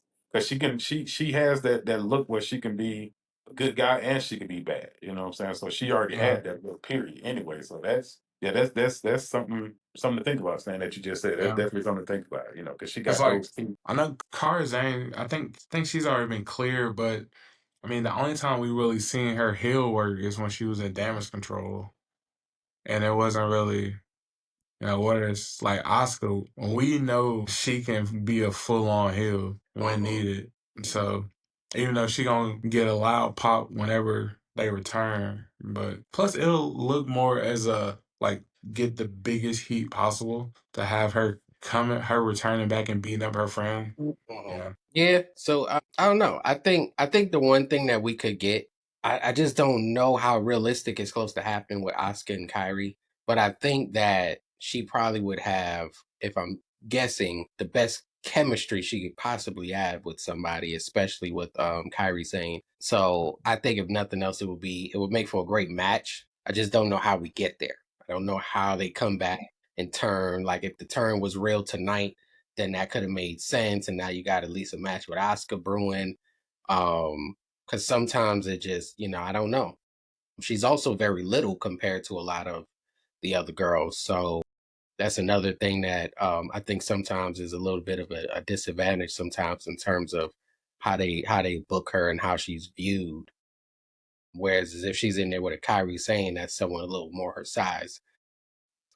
she has that look where she can be a good guy and she can be bad. You know what I'm saying? So she already Yeah. had that look, period. Anyway, so that's something to think about. Saying that you just said, that's Yeah. definitely something to think about. Because she Cause got like those two. I know Kairi Sane, I think she's already been clear, but I mean the only time we really seen her heel work is when she was in Damage Control. And it wasn't really, whereas like Oscar, we know she can be a full on heel when Uh-huh. needed. So even though she gonna get a loud pop whenever they return, but plus it'll look more as a like get the biggest heat possible to have her returning back and beating up her friend. Uh-huh. Yeah. Yeah, so I don't know. I think the one thing that we could get, I just don't know how realistic it's close to happen with Asuka and Kyrie, but I think that she probably would have, if I'm guessing, the best chemistry she could possibly have with somebody, especially with Kyrie Sane. So I think if nothing else, it would make for a great match. I just don't know how we get there. I don't know how they come back and turn. Like if the turn was real tonight, then that could have made sense. And now you got at least a match with Oscar brewing. Because sometimes it just, I don't know. She's also very little compared to a lot of the other girls. So that's another thing that I think sometimes is a little bit of a disadvantage sometimes in terms of how they book her and how she's viewed. Whereas as if she's in there with a Kyrie Sane, that's someone a little more her size.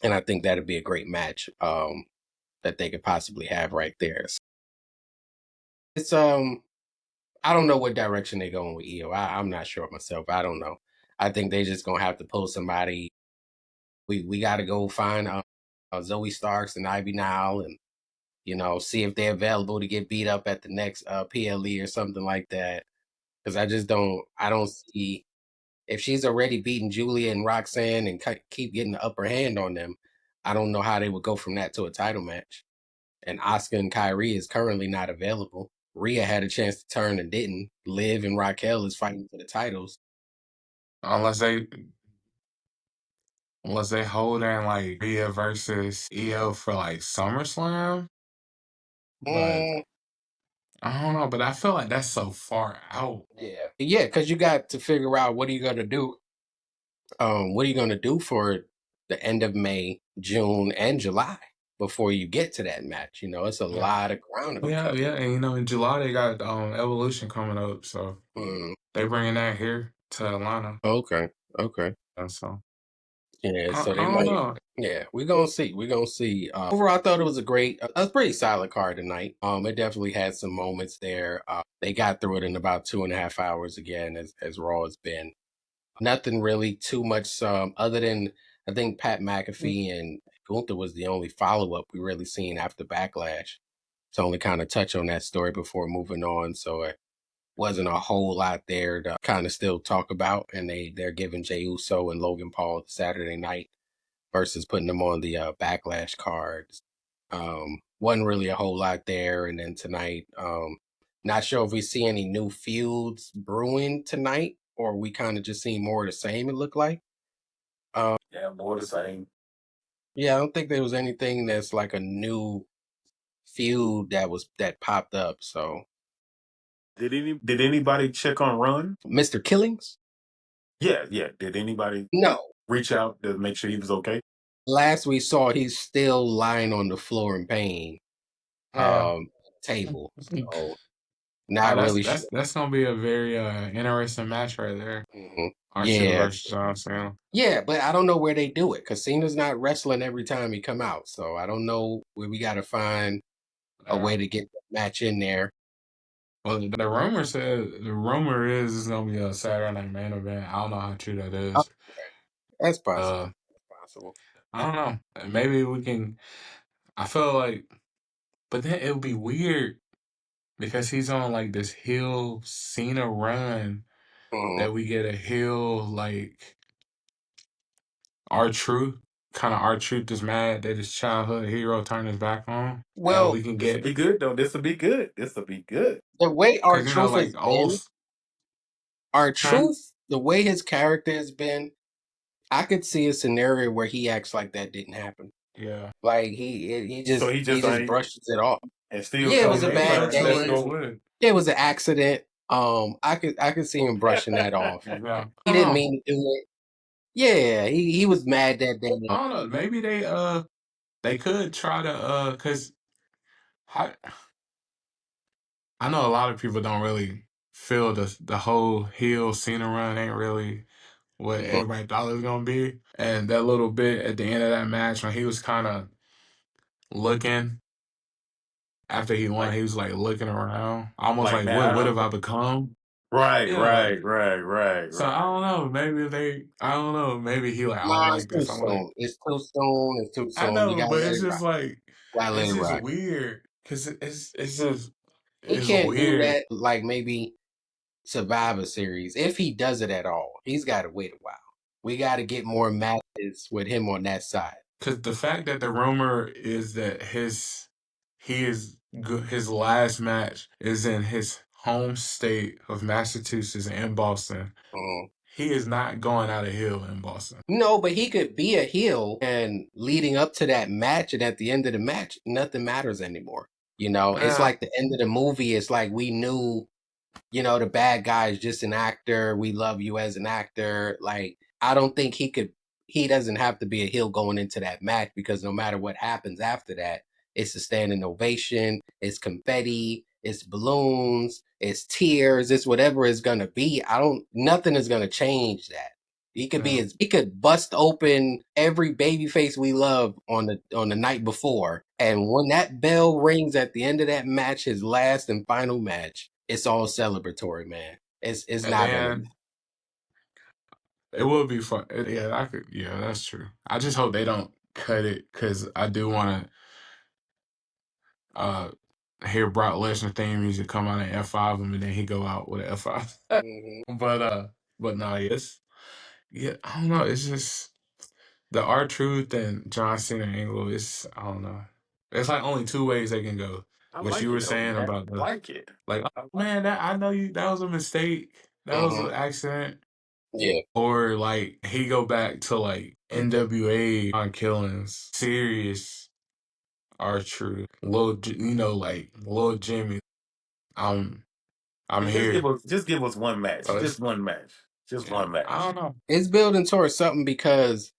And I think that'd be a great match that they could possibly have right there. It's I don't know what direction they're going with EO. I'm not sure myself. I don't know. I think they just gonna have to pull somebody. We got to go find Zoe Starks and Ivy Nile, and see if they're available to get beat up at the next PLE or something like that. Because I don't see if she's already beating Julia and Roxanne and keep getting the upper hand on them. I don't know how they would go from that to a title match. And Asuka and Kyrie is currently not available. Rhea had a chance to turn and didn't. Liv and Raquel is fighting for the titles. Unless they hold in like Rhea versus EO for like SummerSlam. But Mm, I don't know. But I feel like that's so far out. yeah, because you got to figure out what are you gonna do. What are you gonna do for the end of May, June, and July before you get to that match? It's a Yeah. lot of ground to Yeah, cover. yeah. And in July they got Evolution coming up, so Mm, they bringing that here to Atlanta. okay, okay. And so Yeah, so I they don't might. know. Yeah, we're gonna see. We're gonna see. Overall, I thought it was a pretty solid card tonight. It definitely had some moments there. They got through it in about 2.5 hours again, as Raw has been. Nothing really too much. Other than I think Pat McAfee and Gunther was the only follow up we really seen after Backlash. To only kind of touch on that story before moving on. So it wasn't a whole lot there to kind of still talk about. And they're giving Jey Uso and Logan Paul Saturday night versus putting them on the Backlash cards. Wasn't really a whole lot there. And then tonight, not sure if we see any new feuds brewing tonight, or we kind of just see more of the same. It looked like. Yeah, more the same. Yeah, I don't think there was anything that's like a new feud that popped up. So Did anybody check on Run? Mr. Killings? Yeah, yeah. Did anybody No. reach out to make sure he was okay? Last we saw, he's still lying on the floor in pain. Yeah. Table. So Oh, not that's really sure. that's that's gonna be a very interesting match right there. Mhm. R-Truth Yeah, versus John Cena. yeah, but I don't know where they do it because Cena's not wrestling every time he come out. So I don't know where we got to find a Yeah. way to get the match in there. Well, the rumor is it's gonna be a Saturday Night Main Event. I don't know how true that Oh, is. that's Uh, possible. That's possible. I don't know. Maybe we can. I feel like, but then it would be weird because he's on like this heel Cena run Mhm. that we get a heel like R-Truth. Kind of R-Truth is mad that his childhood hero turned his back on, and Well, we can This will get be good though. This will be good. This will be good. the way our because truth has like been, old. Huh? the way his character has been, I could see a scenario where he acts like that didn't happen. Yeah. Like he So just he he just just ain't brushes it off. and still Yeah, it come was a Maybe bad that's anytime. the Let's way day. it's go. with. It was an accident. I could see him brushing that off. Yeah. He I don't didn't know. mean to do it. Yeah, he was mad that day. I don't know. Maybe they could try to cause I I know a lot of people don't really feel the whole heel Cena run ain't really what Mhm. everybody thought it was gonna be. And that little bit at the end of that match when he was kind of looking after he won, Like he was like looking around, almost like like man, I what have don't I become? right, Yeah, like so I right. don't know. I don't know. Maybe he like I don't Nah, it's like too this. I'm like soon. It's too soon. It's too I soon. You know, gotta but let it's it rock. just like Gotta let it's it just rock. weird because He it's can't do weird that like maybe Survivor Series. If he does it at all, he's gotta wait a while. We gotta get more matches with him on that side. because the fact that the rumor is that his last match is in his home state of Massachusetts in Boston. Mhm. He is not going out of heel in Boston. No, but he could be a heel and leading up to that match and at the end of the match, nothing matters anymore. It's Uh, like the end of the movie. It's like we knew, the bad guy is just an actor. We love you as an actor. Like, I don't think he doesn't have to be a heel going into that match because no matter what happens after that, it's a standing ovation, it's confetti, it's balloons, it's tears, it's whatever it's gonna be. Nothing is gonna change that. He could bust open every baby face we love on the night before. And when that bell rings at the end of that match, his last and final match, it's all celebratory, man. It's And not gonna then it would be fun. Yeah, I could. Yeah, that's true. I just hope they don't cut it because I do want to uh hear Brock Lesnar theme music come out and F5 him and then he go out with an F5. Mhm. But no, yes, yeah. I don't know. It's just the R Truth and John Cena angle. I don't know. It's like only two ways they can go. I What like you were it though, saying man. about I like it. like, I oh like man, that I know you. That was a mistake. That was Mhm. an accident. Yeah. Or like he go back to like NWA on killings, serious R Truth, like Lil Jimmy. I'm I'm here. just give us one match. So Just one match. Just yeah, one I match. don't know. It's building towards something because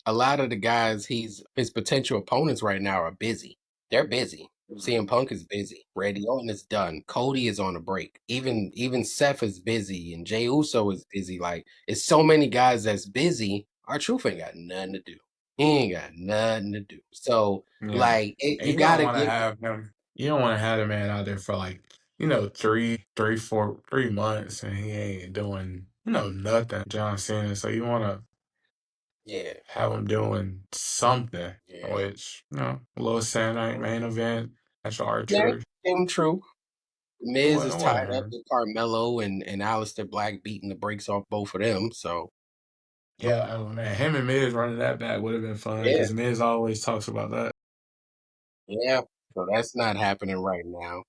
a lot of the guys his potential opponents right now are busy. They're busy. CM Mhm. Punk is busy. Randy Orton is done. Cody is on a break. Even Seth is busy, and Jey Uso is busy. Like it's so many guys that's busy. Our Truth ain't got nothing to do. He ain't got nothing to do. So Yeah, like and you you don't gotta want to give. have him. You don't want to have the man out there for like 3 months, and he ain't doing nothing. John Cena. So you want to Yeah, have him doing something, yeah, which a little Saturday night main event. That's our yeah. truth. Came true. Miz is tied up Whatever. with Carmelo and Aleister Black beating the brakes off both of them. So Yeah, oh man, him and Miz running that back would have been fun yeah, because Miz always talks about that. yeah. So that's not happening right now.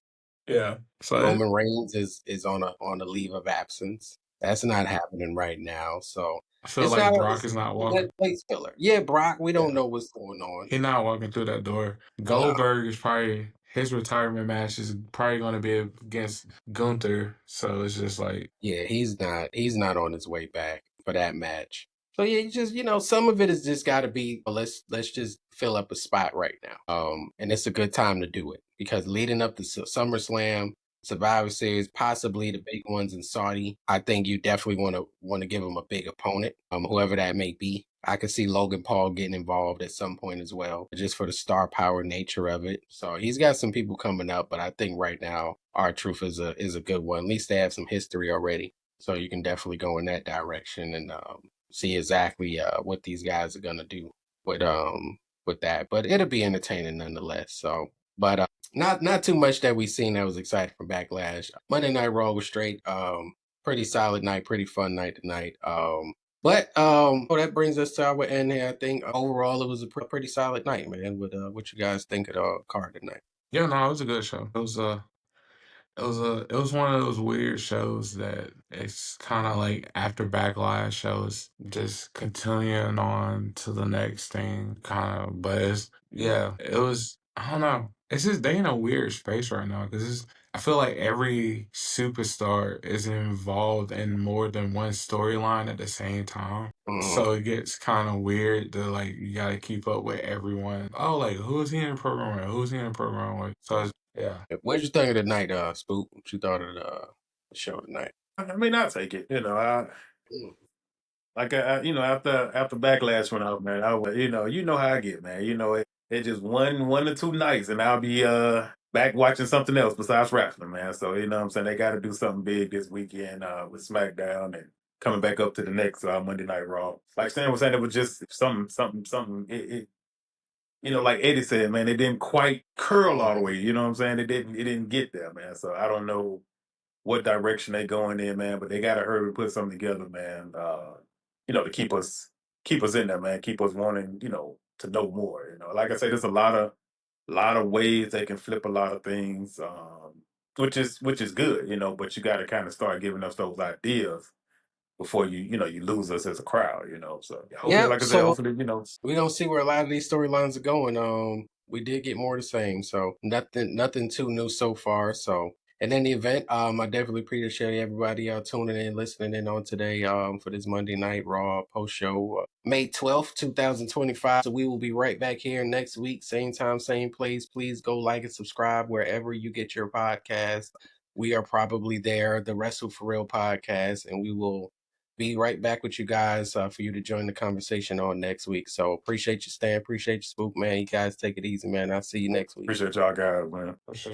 Yeah, so Roman Reigns is on a leave of absence. That's not happening right now. So I feel like Brock is not it's a good walking. place filler. Yeah, Brock, we don't Yeah, know what's going on. he's not walking through that door. No. Goldberg is probably his retirement match is probably going to be against Gunther. So it's just like, Yeah, he's not on his way back for that match. So yeah, you just some of it has just got to be let's just fill up a spot right now. And it's a good time to do it because leading up to SummerSlam, Survivor Series, possibly the big ones in Saudi, I think you definitely want to give him a big opponent, whoever that may be. I could see Logan Paul getting involved at some point as well, just for the star power nature of it. So he's got some people coming up, but I think right now our Truth is a good one. At least they have some history already, so you can definitely go in that direction and see exactly what these guys are gonna do with that. But it'll be entertaining nonetheless. So, but not too much that we seen that was exciting from Backlash. Monday Night Raw was straight. Pretty solid night, pretty fun night tonight. But that brings us to our end here. I think overall it was a pretty solid night, man. What you guys think of the card tonight? yeah, no, it was a good show. It was one of those weird shows that it's kind of like after Backlash shows, just continuing on to the next thing, kind of. But it was. I don't know. It's just they in a weird space right now because I feel like every superstar is involved in more than one storyline at the same time. Mhm. So it gets kind of weird to like you got to keep up with everyone. Oh, like who's he in the program with? Who's he in the program with? So yeah. What did you think of the night, Spook? What you thought of the show tonight? I mean, I'll take it. Mm. After Backlash went out, man, you know how I get, man. It just one or two nights, and I'll be back watching something else besides wrestling, man. So you know what I'm saying, they got to do something big this weekend with SmackDown and coming back up to the next Monday Night Raw. Like Stan was saying, it was just something. Like Eddie said, man, it didn't quite curl all the way. You know what I'm saying? It didn't get there, man. So I don't know what direction they going in, man. But they got to hurry and put something together, man. To keep us in there, man. Keep us wanting, to know more. Like I said, there's a lot of ways they can flip a lot of things, which is good, But you got to kind of start giving us those ideas before you lose us as a crowd, So hopefully, Yep. like I said, So hopefully. we're gonna see where a lot of these storylines are going. We did get more of the same, so nothing too new so far. So And in the event, I definitely appreciate everybody tuning in, listening in on today for this Monday Night Raw post show, May 12th, 2025. So we will be right back here next week, same time, same place. Please go like and subscribe wherever you get your podcast. We are probably there, the Wrestle for Real podcast, and we will be right back with you guys for you to join the conversation on next week. So appreciate you, Stan. Appreciate you, Spook, man. You guys take it easy, man. I'll see you next week. Appreciate y'all guys, man. For sure.